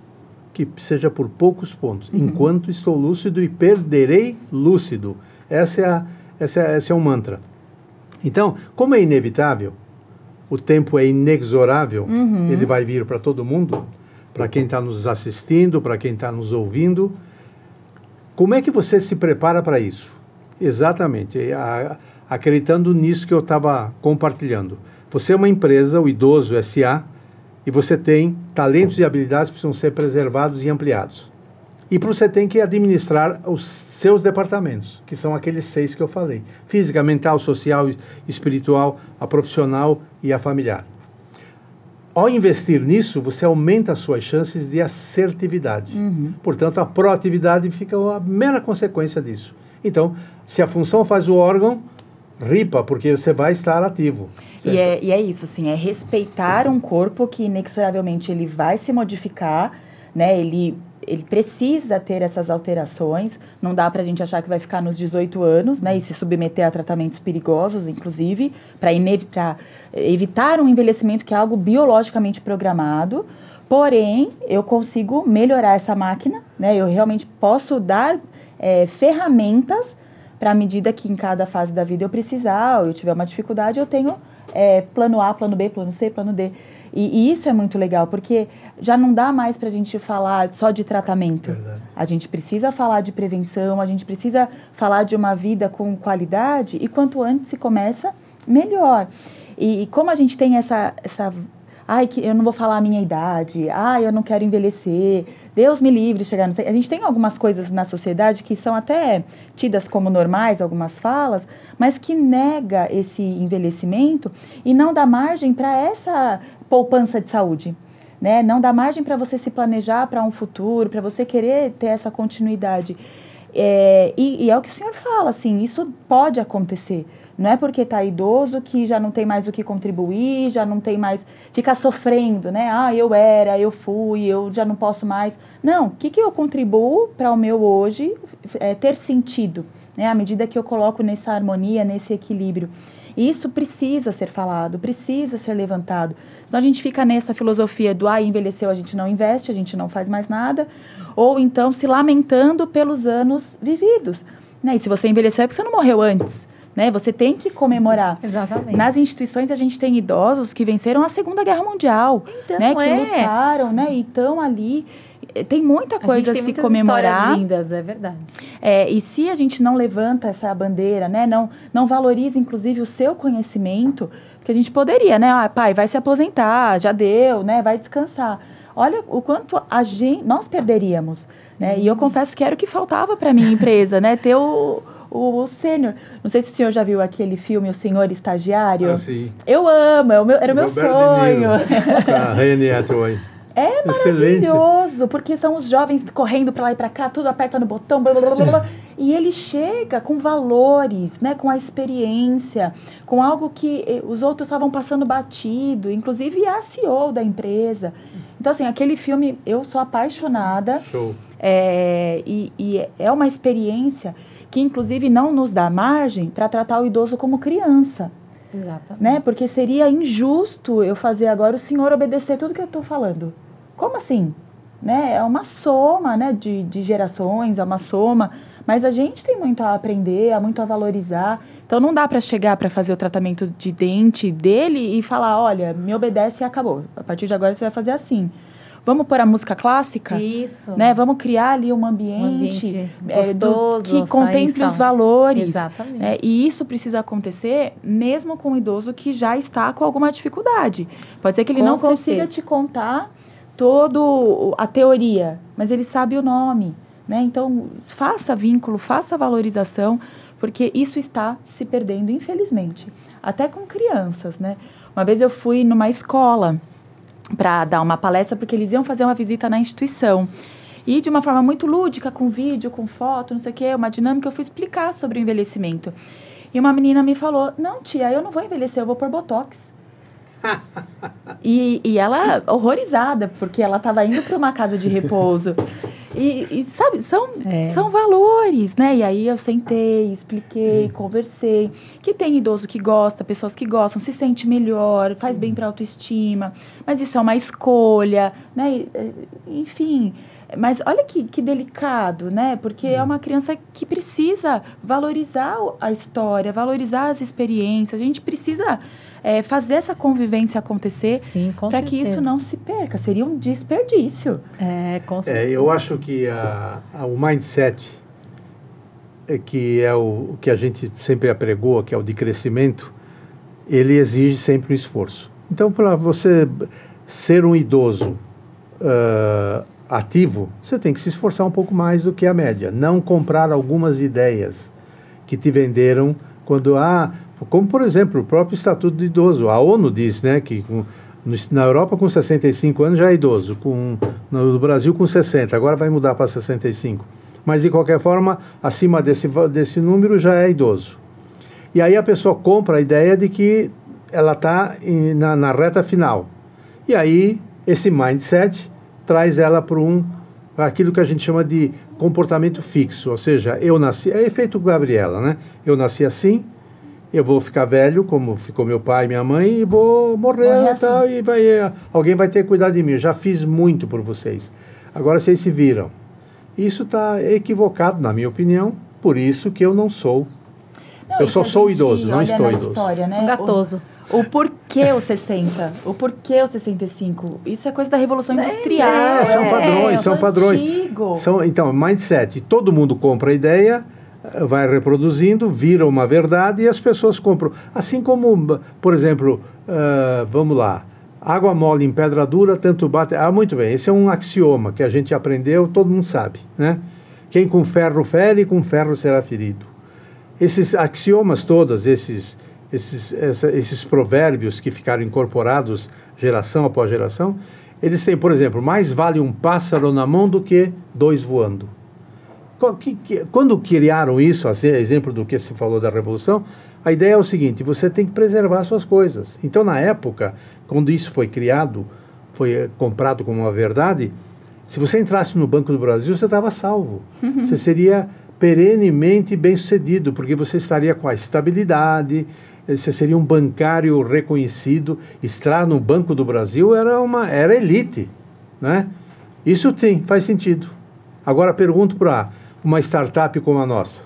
que seja por poucos pontos, enquanto estou lúcido e perderei lúcido. Esse é um mantra. Então, como é inevitável, o tempo é inexorável, ele vai vir para todo mundo, para quem está nos assistindo, para quem está nos ouvindo. Como é que você se prepara para isso? Exatamente, acreditando nisso que eu estava compartilhando. Você é uma empresa, o Idoso SA, E você tem talentos e habilidades que precisam ser preservados e ampliados. E você tem que administrar os seus departamentos, que são aqueles 6 que eu falei. Física, mental, social, espiritual, a profissional e a familiar. Ao investir nisso, você aumenta as suas chances de assertividade. Portanto, a proatividade fica a mera consequência disso. Então, se a função faz o órgão, ripa, porque você vai estar ativo. E é isso, assim, é respeitar um corpo que inexoravelmente ele vai se modificar, né? Ele precisa ter essas alterações, não dá pra gente achar que vai ficar nos 18 anos, né? E se submeter a tratamentos perigosos, inclusive, para evitar um envelhecimento que é algo biologicamente programado. Porém, eu consigo melhorar essa máquina, né? Eu realmente posso dar ferramentas para, à medida que em cada fase da vida eu precisar, ou eu tiver uma dificuldade, eu tenho plano A, plano B, plano C, plano D. E isso é muito legal, porque já não dá mais para a gente falar só de tratamento. Verdade. A gente precisa falar de prevenção, a gente precisa falar de uma vida com qualidade, e quanto antes se começa, melhor. E como a gente tem essa que eu não vou falar a minha idade, eu não quero envelhecer, Deus me livre de chegar no... A gente tem algumas coisas na sociedade que são até tidas como normais, algumas falas, mas que nega esse envelhecimento e não dá margem para essa poupança de saúde, né? Não dá margem para você se planejar para um futuro, para você querer ter essa continuidade. E é o que o senhor fala, assim, isso pode acontecer. Não é porque está idoso que já não tem mais o que contribuir, já não tem mais... Ficar sofrendo, né? Eu fui, eu já não posso mais. Não, o que eu contribuo para o meu hoje ter sentido, né? À medida que eu coloco nessa harmonia, nesse equilíbrio. Isso precisa ser falado, precisa ser levantado. Senão a gente fica nessa filosofia do envelheceu, a gente não investe, a gente não faz mais nada. Ou então se lamentando pelos anos vividos, né? E se você envelheceu é porque você não morreu antes. Né? Você tem que comemorar. Exatamente. Nas instituições, a gente tem idosos que venceram a Segunda Guerra Mundial. Então, né? Que lutaram, né? E estão ali. Tem muita coisa a se comemorar. Histórias lindas, é verdade. E se a gente não levanta essa bandeira, né? Não valoriza, inclusive, o seu conhecimento, porque a gente poderia, né? Pai, vai se aposentar, já deu, né? Vai descansar. Olha o quanto nós perderíamos. Né? E eu confesso que era o que faltava para a minha empresa, né? Ter o sênior. Não sei se o senhor já viu aquele filme O Senhor Estagiário. Sim. Eu amo, era o meu sonho. A Anne Hathaway. É maravilhoso, porque são os jovens correndo para lá e para cá, tudo aperta no botão, blá, blá, blá, blá, e ele chega com valores, né, com a experiência, com algo que os outros estavam passando batido, inclusive a CEO da empresa. Então, assim, aquele filme, eu sou apaixonada. Show. E é uma experiência que, inclusive, não nos dá margem para tratar o idoso como criança. Exatamente. Né? Porque seria injusto eu fazer agora o senhor obedecer tudo que eu estou falando. Como assim? Né? É uma soma, né, de gerações, é uma soma, mas a gente tem muito a aprender, muito a valorizar. Então não dá para chegar para fazer o tratamento de dente dele e falar, olha, me obedece e acabou. A partir de agora você vai fazer assim. Vamos pôr a música clássica? Isso. Né? Vamos criar ali um ambiente gostoso, que contemple os valores. Exatamente. E isso precisa acontecer mesmo com o idoso que já está com alguma dificuldade. Pode ser que ele não consiga te contar toda a teoria, mas ele sabe o nome. Né? Então, faça vínculo, faça valorização, porque isso está se perdendo, infelizmente. Até com crianças. Né? Uma vez eu fui numa escola para dar uma palestra, porque eles iam fazer uma visita na instituição. E de uma forma muito lúdica, com vídeo, com foto, não sei o quê, uma dinâmica, eu fui explicar sobre o envelhecimento. E uma menina me falou, não, tia, eu não vou envelhecer, eu vou pôr botox. E ela, horrorizada, porque ela estava indo para uma casa de repouso. E sabe, são valores, né? E aí eu sentei, expliquei, conversei. Que tem idoso que gosta, pessoas que gostam, se sente melhor, faz bem para a autoestima. Mas isso é uma escolha, né? Enfim, mas olha que delicado, né? Porque é uma criança que precisa valorizar a história, valorizar as experiências. A gente precisa fazer essa convivência acontecer para que isso não se perca. Seria um desperdício. Com certeza. Eu acho que o mindset, que é o que a gente sempre apregou, que é o de crescimento, ele exige sempre um esforço. Então, para você ser um idoso ativo, você tem que se esforçar um pouco mais do que a média. Não comprar algumas ideias que te venderam quando como por exemplo o próprio Estatuto do Idoso. A ONU diz, né, que na Europa com 65 anos já é idoso, no Brasil com 60, agora vai mudar para 65. Mas de qualquer forma, acima desse número já é idoso. E aí a pessoa compra a ideia de que ela está na reta final. E aí esse mindset traz ela para aquilo que a gente chama de comportamento fixo. Ou seja, eu nasci, é efeito Gabriela, né? Eu nasci assim, eu vou ficar velho, como ficou meu pai e minha mãe, e vou morrer e tal, e alguém vai ter que cuidar de mim. Eu já fiz muito por vocês. Agora vocês se viram. Isso está equivocado, na minha opinião, por isso que eu não sou. Eu só sou idoso, não estou idoso. História, né? Gatoso. O porquê os 60, o porquê os 65. Isso é coisa da Revolução Industrial. São padrões, são padrões. Antigo. Então, mindset, todo mundo compra a ideia, vai reproduzindo, vira uma verdade e as pessoas compram. Assim como, por exemplo, vamos lá, água mole em pedra dura, tanto bate... muito bem, esse é um axioma que a gente aprendeu, todo mundo sabe, né? Quem com ferro fere, com ferro será ferido. Esses axiomas todos, esses provérbios que ficaram incorporados geração após geração, eles têm, por exemplo, mais vale um pássaro na mão do que dois voando. Quando criaram isso, exemplo do que se falou da Revolução, a ideia é o seguinte: você tem que preservar suas coisas. Então, na época, quando isso foi criado, foi comprado como uma verdade, se você entrasse no Banco do Brasil, você estava salvo. Você seria perenemente bem-sucedido, porque você estaria com a estabilidade, você seria um bancário reconhecido. Estar no Banco do Brasil era elite, né? Isso sim, faz sentido. Agora pergunto para uma startup como a nossa,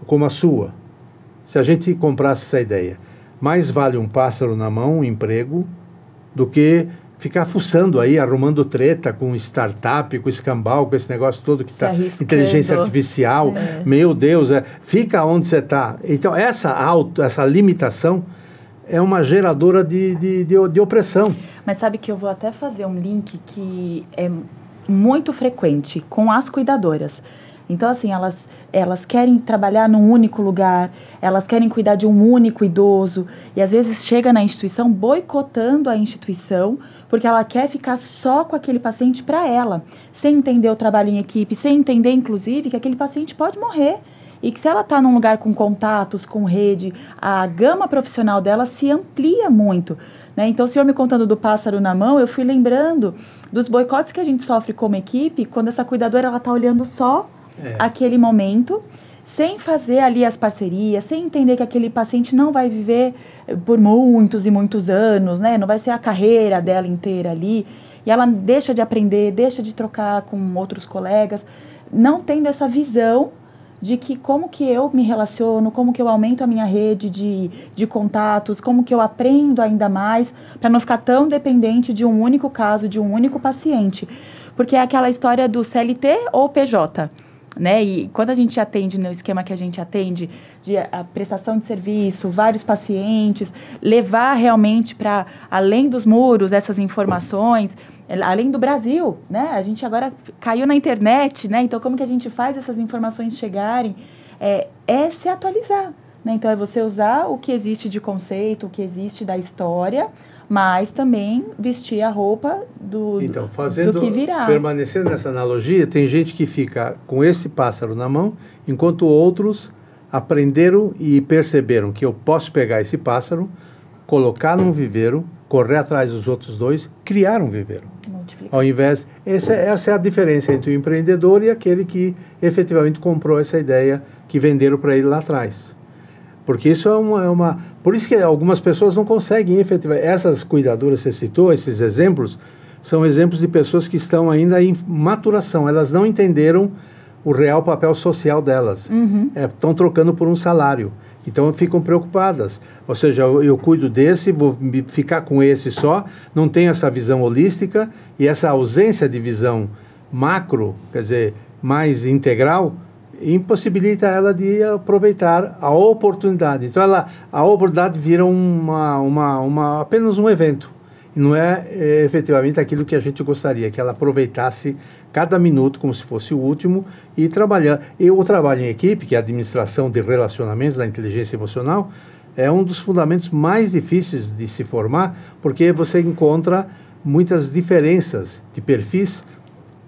como a sua, se a gente comprasse essa ideia, mais vale um pássaro na mão, um emprego, do que ficar fuçando aí, arrumando treta com startup, com escambau, com esse negócio todo que está inteligência artificial. Meu Deus, fica onde você está. Então, essa limitação é uma geradora de opressão. Mas sabe que eu vou até fazer um link que é muito frequente com as cuidadoras. Então, assim, elas querem trabalhar num único lugar, elas querem cuidar de um único idoso, e às vezes chega na instituição boicotando a instituição, porque ela quer ficar só com aquele paciente para ela, sem entender o trabalho em equipe, sem entender, inclusive, que aquele paciente pode morrer. E que se ela está num lugar com contatos, com rede, a gama profissional dela se amplia muito, né? Então, o senhor me contando do pássaro na mão, eu fui lembrando dos boicotes que a gente sofre como equipe, quando essa cuidadora está olhando só aquele momento, sem fazer ali as parcerias, sem entender que aquele paciente não vai viver por muitos e muitos anos, né? Não vai ser a carreira dela inteira ali. E ela deixa de aprender, deixa de trocar com outros colegas, não tendo essa visão de que como que eu me relaciono, como que eu aumento a minha rede de contatos, como que eu aprendo ainda mais, para não ficar tão dependente de um único caso, de um único paciente. Porque é aquela história do CLT ou PJ, né? E quando a gente atende, no esquema que a gente atende, de a prestação de serviço, vários pacientes, levar realmente para além dos muros essas informações, além do Brasil, né? A gente agora caiu na internet, né? Então, como que a gente faz essas informações chegarem? É se atualizar, né? Então, é você usar o que existe de conceito, o que existe da história, mas também vestir a roupa do que virá. Permanecendo nessa analogia, tem gente que fica com esse pássaro na mão, enquanto outros aprenderam e perceberam que eu posso pegar esse pássaro, colocar num viveiro, correr atrás dos outros dois, criar um viveiro. Multiplicar. Ao invés... Essa é a diferença entre o empreendedor e aquele que efetivamente comprou essa ideia que venderam para ele lá atrás. Porque isso é uma... Por isso que algumas pessoas não conseguem efetivamente... Essas cuidadoras que você citou, esses exemplos, são exemplos de pessoas que estão ainda em maturação. Elas não entenderam o real papel social delas. Estão trocando por um salário. Então, ficam preocupadas. Ou seja, eu cuido desse, vou ficar com esse só, não tenho essa visão holística, e essa ausência de visão macro, quer dizer, mais integral, impossibilita ela de aproveitar a oportunidade. Então, a oportunidade vira apenas um evento. Não é efetivamente aquilo que a gente gostaria, que ela aproveitasse cada minuto como se fosse o último e trabalhar. E o trabalho em equipe, que é a administração de relacionamentos da inteligência emocional, é um dos fundamentos mais difíceis de se formar, porque você encontra muitas diferenças de perfis,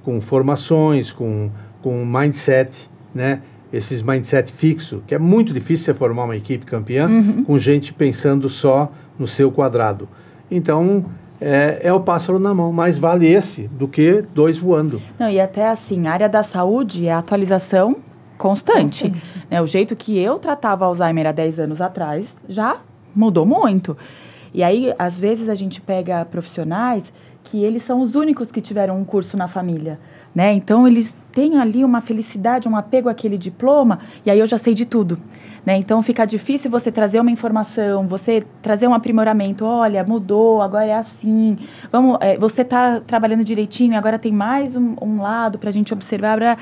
com formações, com mindset, né? Esses mindset fixo, que é muito difícil você formar uma equipe campeã com gente pensando só no seu quadrado. Então, é o pássaro na mão, mais vale esse do que 2 voando. Não, e até assim, a área da saúde é atualização constante. Né? O jeito que eu tratava Alzheimer há 10 anos atrás já mudou muito. E aí, às vezes, a gente pega profissionais que eles são os únicos que tiveram um curso na família, né? Então, eles têm ali uma felicidade, um apego àquele diploma, e aí eu já sei de tudo, né? Então, fica difícil você trazer uma informação, você trazer um aprimoramento. Olha, mudou, agora é assim. Você está trabalhando direitinho, agora tem mais um lado para a gente observar.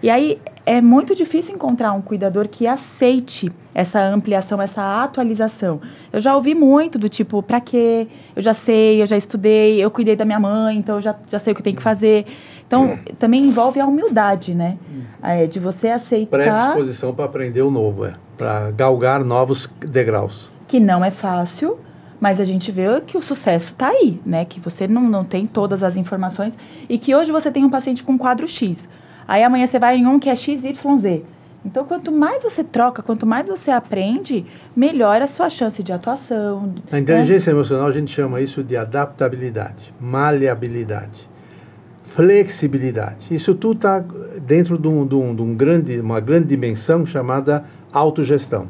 E aí, é muito difícil encontrar um cuidador que aceite essa ampliação, essa atualização. Eu já ouvi muito do tipo, pra quê? Eu já sei, eu já estudei, eu cuidei da minha mãe, então eu já sei o que tem que fazer. Então, também envolve a humildade, né? De você aceitar... Predisposição para aprender o novo, para galgar novos degraus. Que não é fácil, mas a gente vê que o sucesso está aí, né? Que você não tem todas as informações e que hoje você tem um paciente com quadro X. Aí amanhã você vai em um que é XYZ. Então, quanto mais você troca, quanto mais você aprende, melhor a sua chance de atuação. Na inteligência emocional, a gente chama isso de adaptabilidade, maleabilidade, flexibilidade. Isso tudo está dentro de uma grande dimensão chamada autogestão.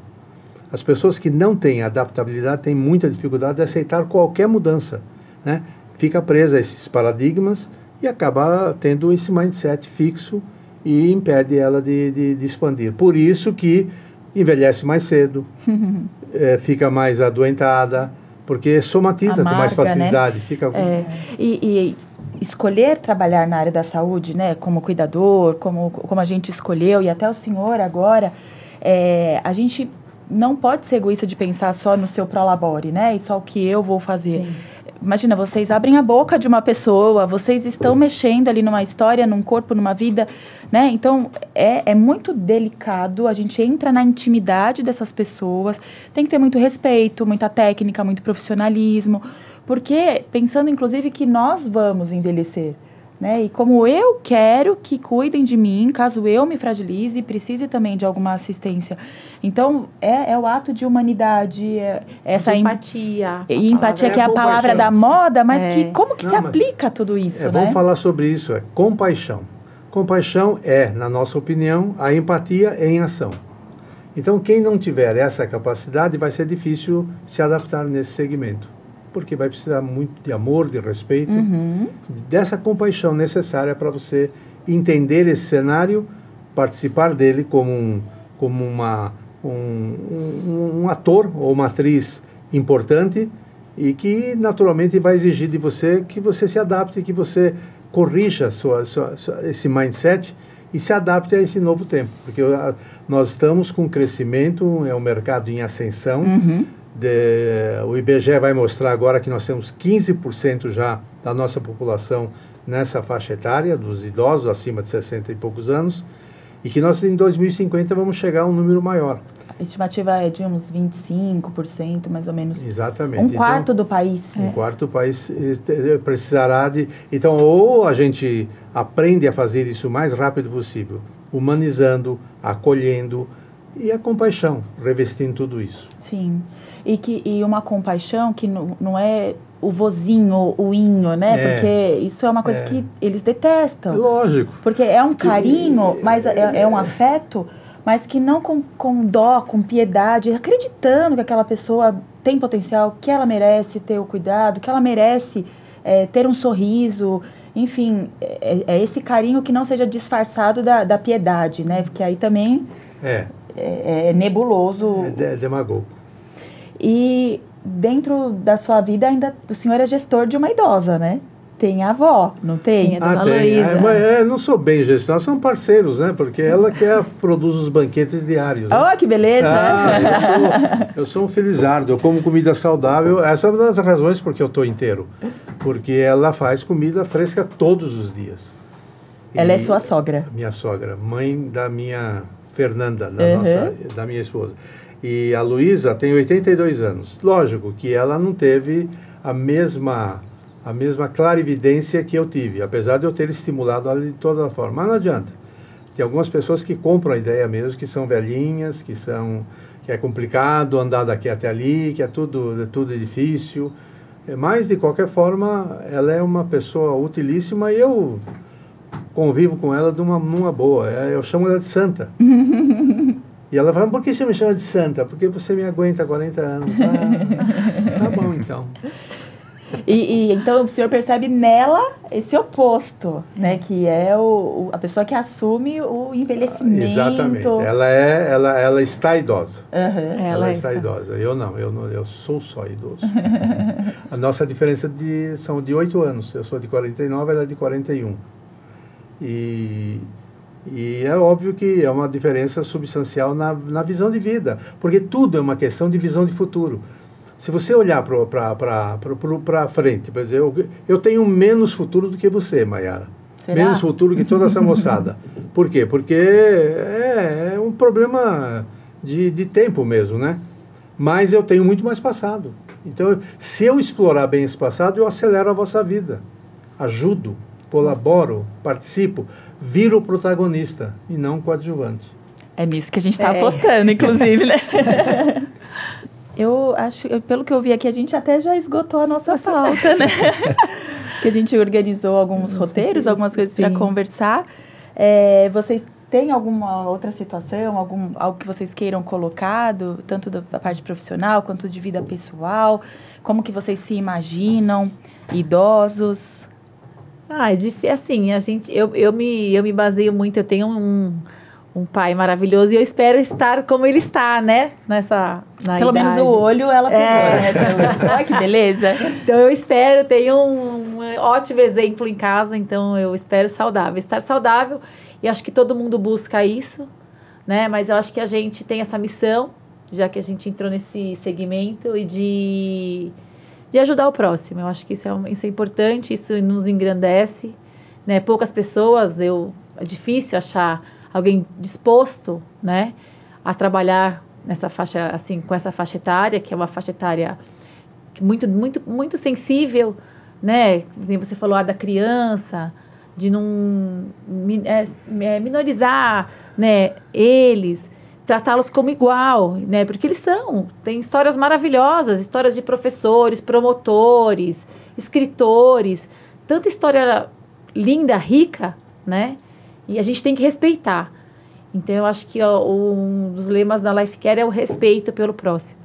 As pessoas que não têm adaptabilidade têm muita dificuldade de aceitar qualquer mudança, né? Fica presa a esses paradigmas e acaba tendo esse mindset fixo e impede ela de expandir. Por isso que envelhece mais cedo, fica mais adoentada, porque somatiza com mais facilidade. Né? Fica... E escolher trabalhar na área da saúde, né, como cuidador, como a gente escolheu, e até o senhor agora, a gente não pode ser egoísta de pensar só no seu prolabore, né, e só o que eu vou fazer. Sim. Imagina, vocês abrem a boca de uma pessoa, vocês estão mexendo ali numa história, num corpo, numa vida, né? Então, é muito delicado, a gente entra na intimidade dessas pessoas, tem que ter muito respeito, muita técnica, muito profissionalismo, porque pensando, inclusive, que nós vamos envelhecer, né? E como eu quero que cuidem de mim, caso eu me fragilize e precise também de alguma assistência. Então, é o ato de humanidade, essa empatia. E empatia, que é a palavra da moda, mas que como que se aplica tudo isso, né? Vamos falar sobre isso, compaixão. Compaixão na nossa opinião, a empatia em ação. Então, quem não tiver essa capacidade, vai ser difícil se adaptar nesse segmento, porque vai precisar muito de amor, de respeito, dessa compaixão necessária para você entender esse cenário, participar dele como um ator ou uma atriz importante e que naturalmente vai exigir de você que você se adapte, que você corrija esse mindset e se adapte a esse novo tempo, porque nós estamos com crescimento, é um mercado em ascensão. O IBGE vai mostrar agora que nós temos 15% já da nossa população nessa faixa etária, dos idosos acima de 60 e poucos anos, e que nós em 2050 vamos chegar a um número maior. A estimativa é de uns 25%, mais ou menos. Exatamente. Um quarto do país. Um quarto do país precisará de... Então, ou a gente aprende a fazer isso o mais rápido possível, humanizando, acolhendo, e a compaixão, revestindo tudo isso. Sim. E uma compaixão que não é o vozinho, o inho, né? Porque isso é uma coisa que eles detestam. Lógico. Porque é um carinho, mas é um afeto, mas que não com dó, com piedade, acreditando que aquela pessoa tem potencial, que ela merece ter o cuidado, que ela merece ter um sorriso. Enfim, é esse carinho que não seja disfarçado da piedade, né? Porque aí também é nebuloso. É demagogo. E dentro da sua vida, ainda o senhor é gestor de uma idosa, né? tem a avó, não tem? Tem a Dona tem. Luísa. Mas não sou bem gestor, nós somos parceiros, né? Porque ela que produz os banquetes diários. Né? Oh, que beleza! Eu sou um felizardo, eu como comida saudável. Essa é uma das razões porque eu estou inteiro. Porque ela faz comida fresca todos os dias. Ela é sua sogra? Minha sogra, mãe da minha Fernanda, da minha esposa. E a Luísa tem 82 anos. Lógico que ela não teve a mesma clarividência que eu tive, apesar de eu ter estimulado ela de toda forma. Mas não adianta. Tem algumas pessoas que compram a ideia mesmo, que são velhinhas, que é complicado andar daqui até ali, que é tudo difícil. Mas, de qualquer forma, ela é uma pessoa utilíssima e eu convivo com ela numa boa. Eu chamo ela de santa. E ela fala, por que você me chama de santa? Porque você me aguenta há 40 anos. Tá bom, então. E então o senhor percebe nela esse oposto, né? Que é a pessoa que assume o envelhecimento. Exatamente. Ela está idosa. Ela está está idosa. Eu não, eu sou só idoso. A nossa diferença são de 8 anos. Eu sou de 49, ela é de 41. E é óbvio que é uma diferença substancial na visão de vida, porque tudo é uma questão de visão de futuro. Se você olhar para frente, por exemplo, eu tenho menos futuro do que você, Maiara. Será? Menos futuro que toda essa moçada. Por quê? Porque é um problema de tempo mesmo, né? Mas eu tenho muito mais passado. Então, se eu explorar bem esse passado, eu acelero a vossa vida. Ajudo, colaboro, participo, viro protagonista e não coadjuvante. É nisso que a gente está apostando, inclusive, né? Eu acho, pelo que eu vi aqui, a gente até já esgotou a nossa pauta, né? Que a gente organizou alguns roteiros, algumas coisas para conversar. Vocês têm alguma outra situação, algo que vocês queiram colocar, tanto da parte profissional quanto de vida pessoal? Como que vocês se imaginam, idosos? Assim, eu me baseio muito, eu tenho um pai maravilhoso e eu espero estar como ele está, né? Pelo menos o olho ela pegou, né? Olha que beleza. Então eu espero, tenho um ótimo exemplo em casa, então eu espero estar saudável e acho que todo mundo busca isso, né? Mas eu acho que a gente tem essa missão, já que a gente entrou nesse segmento e de ajudar o próximo. Eu acho que isso é importante, isso nos engrandece, né? Poucas pessoas, é difícil achar alguém disposto, né, a trabalhar nessa faixa, assim, com essa faixa etária, que é uma faixa etária muito, muito, muito sensível, né? Você falou da criança, de não minorizar, né, eles, tratá-los como igual, né? Porque eles têm histórias maravilhosas, histórias de professores, promotores, escritores, tanta história linda, rica, né? E a gente tem que respeitar. Então, eu acho que um dos lemas da Life Care é o respeito pelo próximo.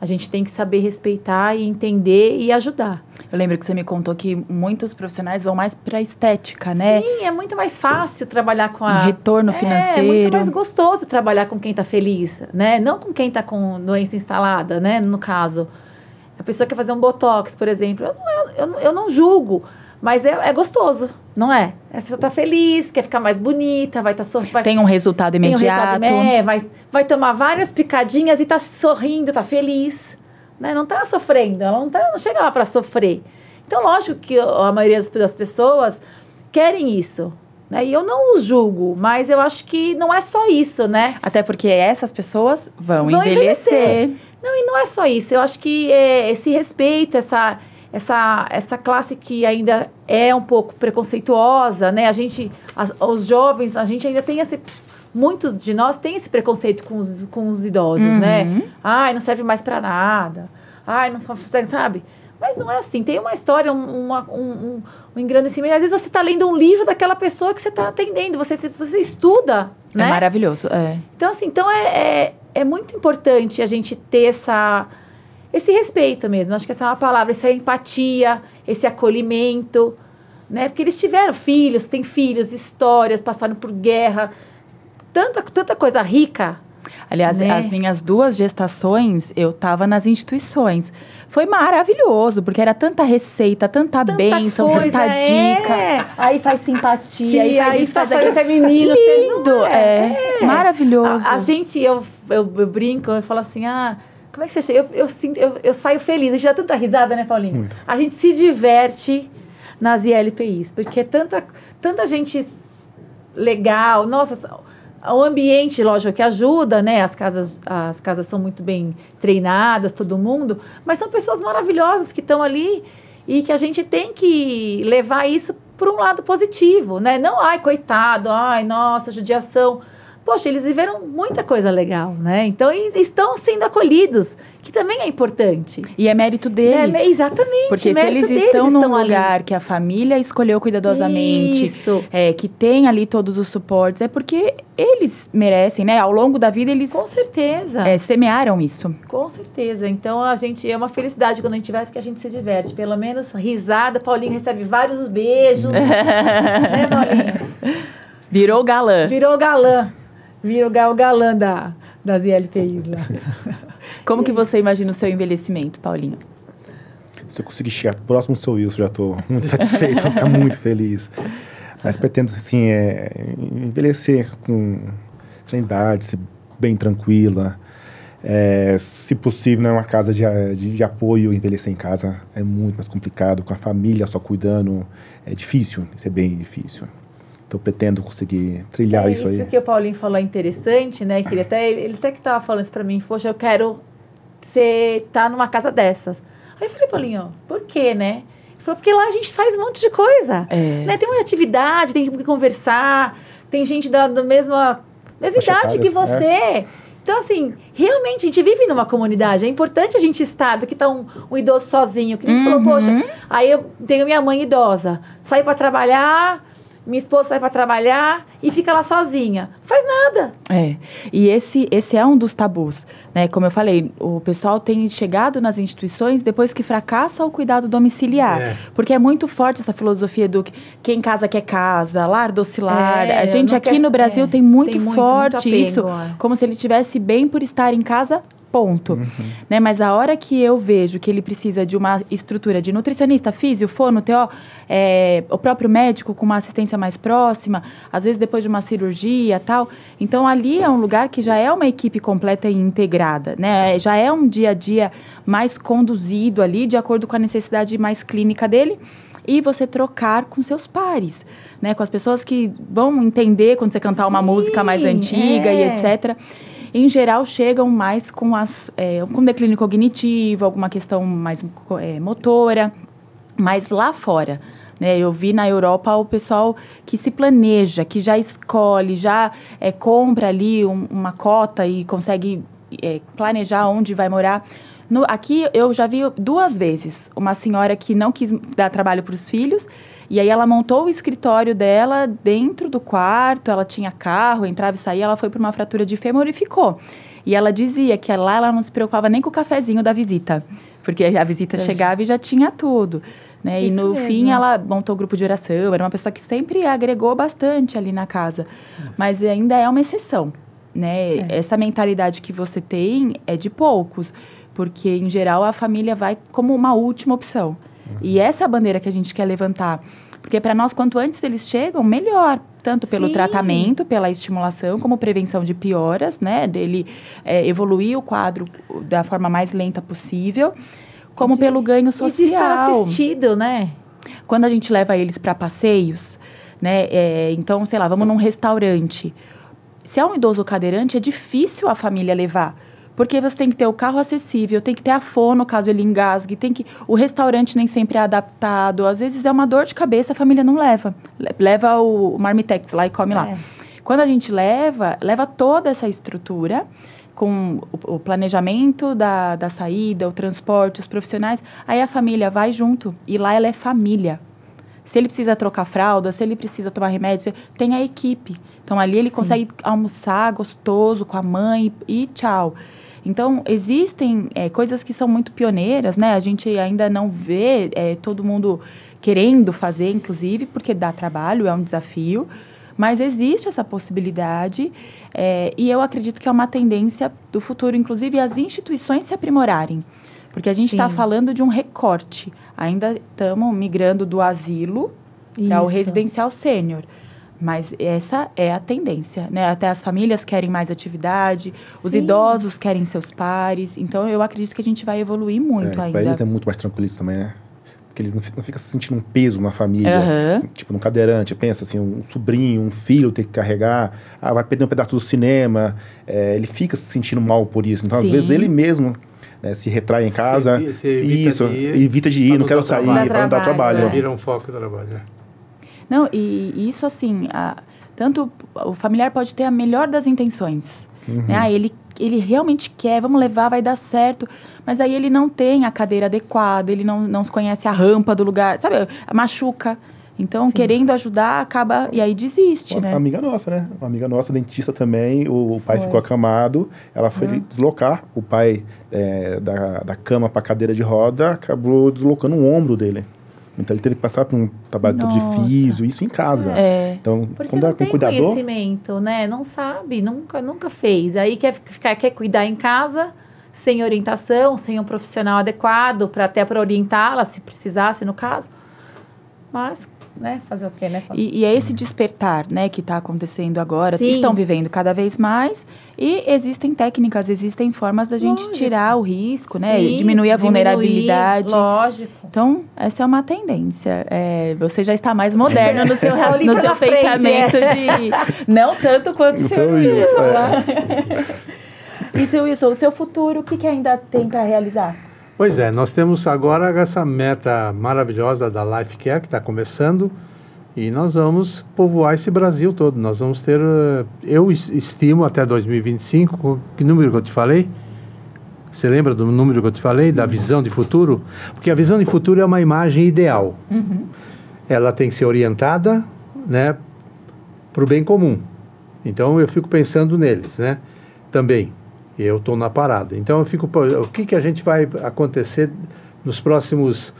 A gente tem que saber respeitar e entender e ajudar. Eu lembro que você me contou que muitos profissionais vão mais para a estética, né? Sim, é muito mais fácil trabalhar com um retorno financeiro. É muito mais gostoso trabalhar com quem está feliz, né? Não com quem está com doença instalada, né? No caso, a pessoa quer fazer um botox, por exemplo. Eu não julgo, mas é gostoso, não é? A pessoa está feliz, quer ficar mais bonita, vai estar sorrindo. Tem um resultado imediato. Vai tomar várias picadinhas e está sorrindo, está feliz. Né? Não está sofrendo, ela não chega lá para sofrer. Então, lógico que a maioria das pessoas querem isso. Né? E eu não os julgo, mas eu acho que não é só isso, né? Até porque essas pessoas vão envelhecer. Não, e não é só isso. Eu acho que esse respeito, essa classe que ainda é um pouco preconceituosa, né? Os jovens, a gente ainda tem muitos de nós têm esse preconceito com os idosos, né? Ai, não serve mais para nada. Ai, não sabe? Mas não é assim. Tem uma história, um engrandecimento. Às esse você está lendo um livro daquela pessoa que você está atendendo. Você estuda, né? É maravilhoso, Então, assim, é muito importante a gente ter esse respeito mesmo. Acho que essa é uma palavra, essa empatia, esse acolhimento, né? Porque eles tiveram filhos, têm filhos, histórias, passaram por guerra, tanta coisa rica. Aliás, né? As minhas 2 gestações, eu estava nas instituições, Foi maravilhoso, porque era tanta receita, tanta bênção, coisa, tanta dica. Aí faz simpatia, aí faz isso, faz aquilo. Você é menino, Lindo, você não é. Maravilhoso. A gente, eu brinco, eu falo assim, como é que você chega? Eu saio feliz, a gente dá tanta risada, né, Paulinho? Muito. A gente se diverte nas ILPIs, porque tanta gente legal, nossa, o ambiente, lógico, que ajuda, né? As casas são muito bem treinadas, todo mundo, mas são pessoas maravilhosas que estão ali e que a gente tem que levar isso para um lado positivo, né? Não, coitado, nossa, judiação. Poxa, eles viveram muita coisa legal, né? Então, estão sendo acolhidos, que também é importante. E é mérito deles. Exatamente. Porque se eles estão num lugar que a família escolheu cuidadosamente, que tem ali todos os suportes, é porque eles merecem, né? Ao longo da vida, eles... Com certeza. Semearam isso. Com certeza. Então, é uma felicidade quando a gente vai, porque a gente se diverte. Pelo menos risada. Paulinho recebe vários beijos. Né, Paulinho? Virou galã. Virou galã. Virou o galã das ILPIs lá. Como que você imagina o seu envelhecimento, Paulinho? Se eu conseguir chegar próximo do seu Wilson, já estou muito satisfeito, vou ficar muito feliz. Mas pretendo, assim, envelhecer com serenidade, ser bem tranquila. Se possível, não é uma casa de apoio, envelhecer em casa é muito mais complicado, com a família só cuidando, é difícil, isso é bem difícil. Então, pretendo conseguir trilhar isso aí. Isso que o Paulinho falou é interessante, né? Que ele até que estava falando isso para mim. Poxa, eu quero estar numa casa dessas. Aí eu falei, Paulinho, por quê, né? Ele falou, porque lá a gente faz um monte de coisa. Né? Tem uma atividade, tem que conversar, tem gente da mesma idade que você. Então, assim, realmente a gente vive numa comunidade. É importante a gente estar, do que está um idoso sozinho. Que nem falou, poxa, aí eu tenho minha mãe idosa, saio para trabalhar... Minha esposa sai para trabalhar e fica lá sozinha. Faz nada. E esse é um dos tabus, né? Como eu falei, o pessoal tem chegado nas instituições depois que fracassa o cuidado domiciliar. Porque é muito forte essa filosofia do quem casa quer casa, lar docilar. A gente aqui no Brasil tem muito forte muito apego, isso, como se ele estivesse bem por estar em casa, ponto. Né? Mas a hora que eu vejo que ele precisa de uma estrutura de nutricionista, físio, fono, TO, o próprio médico com uma assistência mais próxima, às vezes depois de uma cirurgia, tal. Então, ali é um lugar que já é uma equipe completa e integrada, né? Já é um dia a dia mais conduzido ali, de acordo com a necessidade mais clínica dele. E você trocar com seus pares, né? Com as pessoas que vão entender quando você cantar uma música mais antiga e etc., em geral, chegam mais com declínio cognitivo, alguma questão mais motora, mas lá fora, né? Eu vi na Europa o pessoal que se planeja, que já escolhe, já compra ali uma cota e consegue planejar onde vai morar. Aqui eu já vi 2 vezes uma senhora que não quis dar trabalho para os filhos, e aí ela montou o escritório dela dentro do quarto, ela tinha carro, entrava e saía, ela foi para uma fratura de fêmur e ficou. E ela dizia que lá ela não se preocupava nem com o cafezinho da visita, porque a visita chegava e já tinha tudo. Né? E no fim ela montou o grupo de oração, era uma pessoa que sempre agregou bastante ali na casa, mas ainda é uma exceção. Né? Essa mentalidade que você tem é de poucos, porque em geral a família vai como uma última opção. E essa é a bandeira que a gente quer levantar. Porque para nós, quanto antes eles chegam, melhor. Tanto pelo tratamento, pela estimulação, como prevenção de pioras, né? Dele evoluir o quadro da forma mais lenta possível, como pelo ganho social. E de estar assistido, né? Quando a gente leva eles para passeios, né? Então, sei lá, vamos num restaurante. Se é um idoso cadeirante, é difícil a família levar. Porque você tem que ter o carro acessível, tem que ter a fono, caso ele engasgue, o restaurante nem sempre é adaptado. Às vezes é uma dor de cabeça, a família não leva. Leva o marmitex lá e come lá. Quando a gente leva toda essa estrutura, com o planejamento da saída, o transporte, os profissionais, aí a família vai junto. E lá ela é família. Se ele precisa trocar fralda, se ele precisa tomar remédio, tem a equipe. Então, ali ele consegue almoçar gostoso com a mãe e tchau. Então, existem coisas que são muito pioneiras, né? A gente ainda não vê todo mundo querendo fazer, inclusive, porque dá trabalho, é um desafio. Mas existe essa possibilidade e eu acredito que é uma tendência do futuro, inclusive, as instituições se aprimorarem. Porque a gente está Sim. falando de um recorte. Ainda estamos migrando do asilo para o Isso. residencial sênior. Mas essa é a tendência, né? Até as famílias querem mais atividade, os Sim. idosos querem seus pares. Então, eu acredito que a gente vai evoluir muito ainda. Para eles é muito mais tranquilo isso também, né? Porque ele não fica se sentindo um peso na família. Aham. Tipo, num cadeirante, pensa assim, um sobrinho, um filho ter que carregar, vai perder um pedaço do cinema. Ele fica se sentindo mal por isso. Então, às Sim. vezes, ele mesmo se retrai em casa. Se evita de ir, evita de ir, não quero sair, trabalho. para não dar trabalho. Vira um foco do trabalho. Não, e isso assim, tanto o familiar pode ter a melhor das intenções. Né? Ele realmente quer, vamos levar, vai dar certo. Mas aí ele não tem a cadeira adequada, ele não conhece a rampa do lugar, sabe? Machuca. Então, Sim. querendo ajudar, acaba... E aí desiste, Uma né? amiga nossa, né? Uma amiga nossa, dentista também, o pai ficou acamado, ela foi deslocar o pai da cama para a cadeira de roda, acabou deslocando o ombro dele. Então ele teve que passar por um trabalho todo Nossa. difícil, isso em casa. Então, Porque quando não é com tem cuidador, conhecimento, né? Não sabe, nunca fez. Aí quer cuidar em casa, sem orientação, sem um profissional adequado, até para orientá-la, se precisasse, no caso. Mas, né, fazer o quê, né? E é esse despertar, né, que está acontecendo agora. Sim. Estão vivendo cada vez mais e existem técnicas, existem formas da gente Lógico. tirar o risco, né? Sim, Diminuir a vulnerabilidade. Lógico. Então, essa é uma tendência. Você já está mais moderno no seu, Olha no pra seu frente, pensamento de... Não tanto quanto o seu Wilson. Né? E seu Wilson, o seu futuro, o que ainda tem para realizar? Pois é, nós temos agora essa meta maravilhosa da Life Care, que está começando, e nós vamos povoar esse Brasil todo. Nós vamos ter, eu estimo até 2025, que número que eu te falei? Você lembra do número que eu te falei, da visão de futuro? Porque a visão de futuro é uma imagem ideal. Ela tem que ser orientada, né, para o bem comum. Então, eu fico pensando neles, né, também. Eu estou na parada. Então, eu fico... O que a gente vai acontecer nos próximos...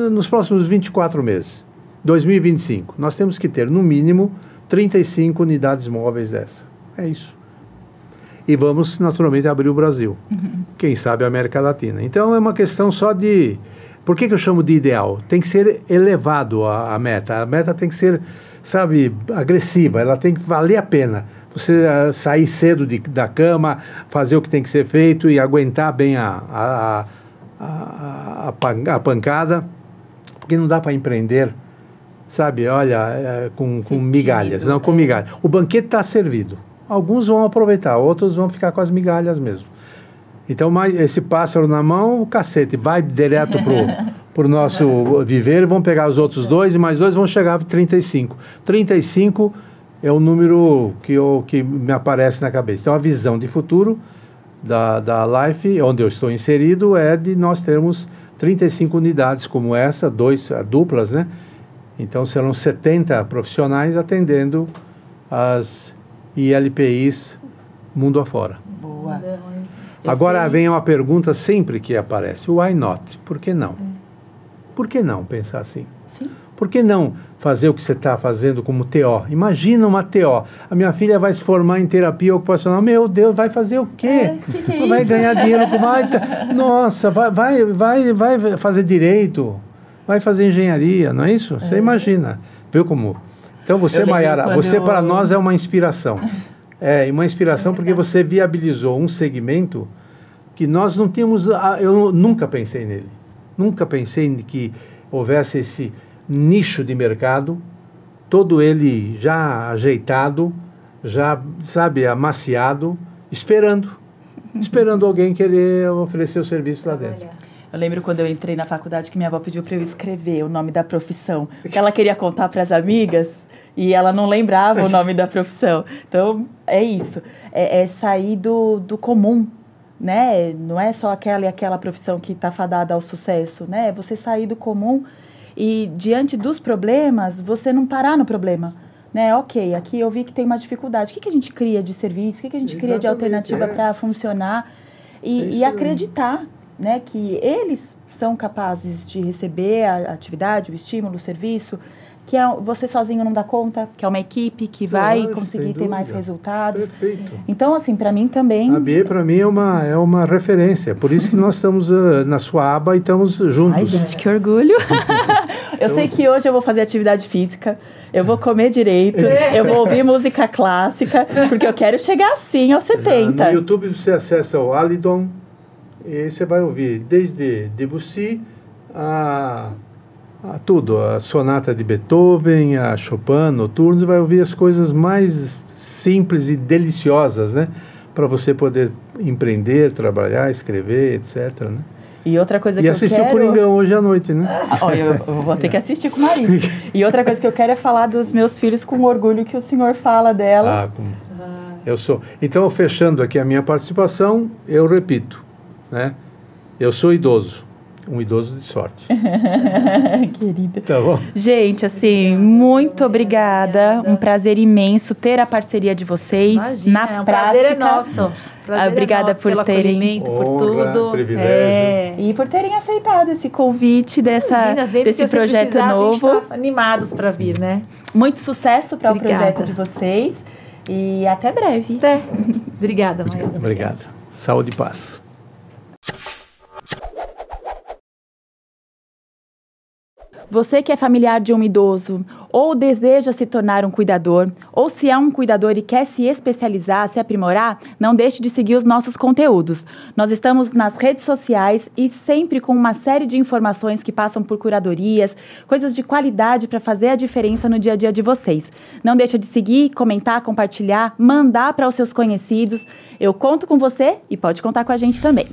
nos próximos 24 meses? 2025. Nós temos que ter, no mínimo, 35 unidades móveis dessa. É isso. E vamos, naturalmente, abrir o Brasil. Quem sabe a América Latina. Então, é uma questão só de... Por que eu chamo de ideal? Tem que ser elevado a meta. A meta tem que ser, sabe, agressiva. Ela tem que valer a pena. Você sair cedo da cama, fazer o que tem que ser feito e aguentar bem a pancada, porque não dá para empreender, sabe, olha, com migalhas, não com migalhas. O banquete está servido. Alguns vão aproveitar, outros vão ficar com as migalhas mesmo. Então, esse pássaro na mão, o cacete, vai direto para o nosso viveiro, vão pegar os outros dois e mais dois vão chegar para 35. 35 é o número que me aparece na cabeça. Então, a visão de futuro da Life, onde eu estou inserido, é de nós termos 35 unidades como essa, duplas, né? Então, serão 70 profissionais atendendo as ILPIs mundo afora. Boa. Agora vem uma pergunta sempre que aparece. Why not? Por que não? Por que não pensar assim? Sim. Por que não fazer o que você está fazendo como TO? Imagina uma TO. A minha filha vai se formar em terapia ocupacional. Meu Deus, vai fazer o quê? Que é Vai isso? ganhar dinheiro com... Nossa, vai fazer direito, vai fazer engenharia, não é isso? Você imagina. Viu como... Então você, Maiara, você para nós é uma inspiração. É uma inspiração porque você viabilizou um segmento que nós não tínhamos... Eu nunca pensei nele. Nunca pensei que houvesse esse nicho de mercado, todo ele já ajeitado, já, sabe, amaciado, esperando alguém querer oferecer o serviço lá dentro. Eu lembro quando eu entrei na faculdade que minha avó pediu para eu escrever o nome da profissão, que ela queria contar para as amigas e ela não lembrava o nome da profissão. Então, é isso. É sair do comum, né? Não é só aquela profissão que está fadada ao sucesso, né? Você sair do comum e, diante dos problemas, você não parar no problema. Né? Ok, aqui eu vi que tem uma dificuldade. O que a gente cria de serviço? O que a gente cria de alternativa para funcionar? E acreditar, né, que eles são capazes de receber a atividade, o estímulo, o serviço, que você sozinho não dá conta, que é uma equipe que vai conseguir ter mais resultados. Perfeito. Então, assim, para mim também... A BIE, para mim, é uma referência. Por isso que nós estamos na sua aba e estamos juntos. Ai, gente, que orgulho. Eu sei que hoje eu vou fazer atividade física, eu vou comer direito, eu vou ouvir música clássica, porque eu quero chegar assim aos 70. No YouTube você acessa o Alidon e você vai ouvir desde Debussy a tudo, a sonata de Beethoven, a Chopin, noturnos, vai ouvir as coisas mais simples e deliciosas, né? Para você poder empreender, trabalhar, escrever, etc, né? E outra coisa que eu quero... E assistir o Coringão hoje à noite, né? Eu vou ter que assistir com o marido. E outra coisa que eu quero é falar dos meus filhos com o orgulho que o senhor fala dela. Eu sou. Então, fechando aqui a minha participação, eu repito, né? Eu sou idoso. Um idoso de sorte. Querida. Tá bom? Gente, assim, muito obrigada. Um prazer imenso ter a parceria de vocês. Imagina, na um prática. Prazer é nosso. Obrigada por pelo terem... acolhimento, por Honra, tudo. privilégio. E por terem aceitado esse convite desse projeto novo. A gente tá animados para vir, né? Muito sucesso para o Obrigada. projeto de vocês. E até breve. Até. Obrigada, Maia. Obrigado. Saúde e paz. Você que é familiar de um idoso, ou deseja se tornar um cuidador, ou se é um cuidador e quer se especializar, se aprimorar, não deixe de seguir os nossos conteúdos. Nós estamos nas redes sociais e sempre com uma série de informações que passam por curadorias, coisas de qualidade para fazer a diferença no dia a dia de vocês. Não deixe de seguir, comentar, compartilhar, mandar para os seus conhecidos. Eu conto com você e pode contar com a gente também.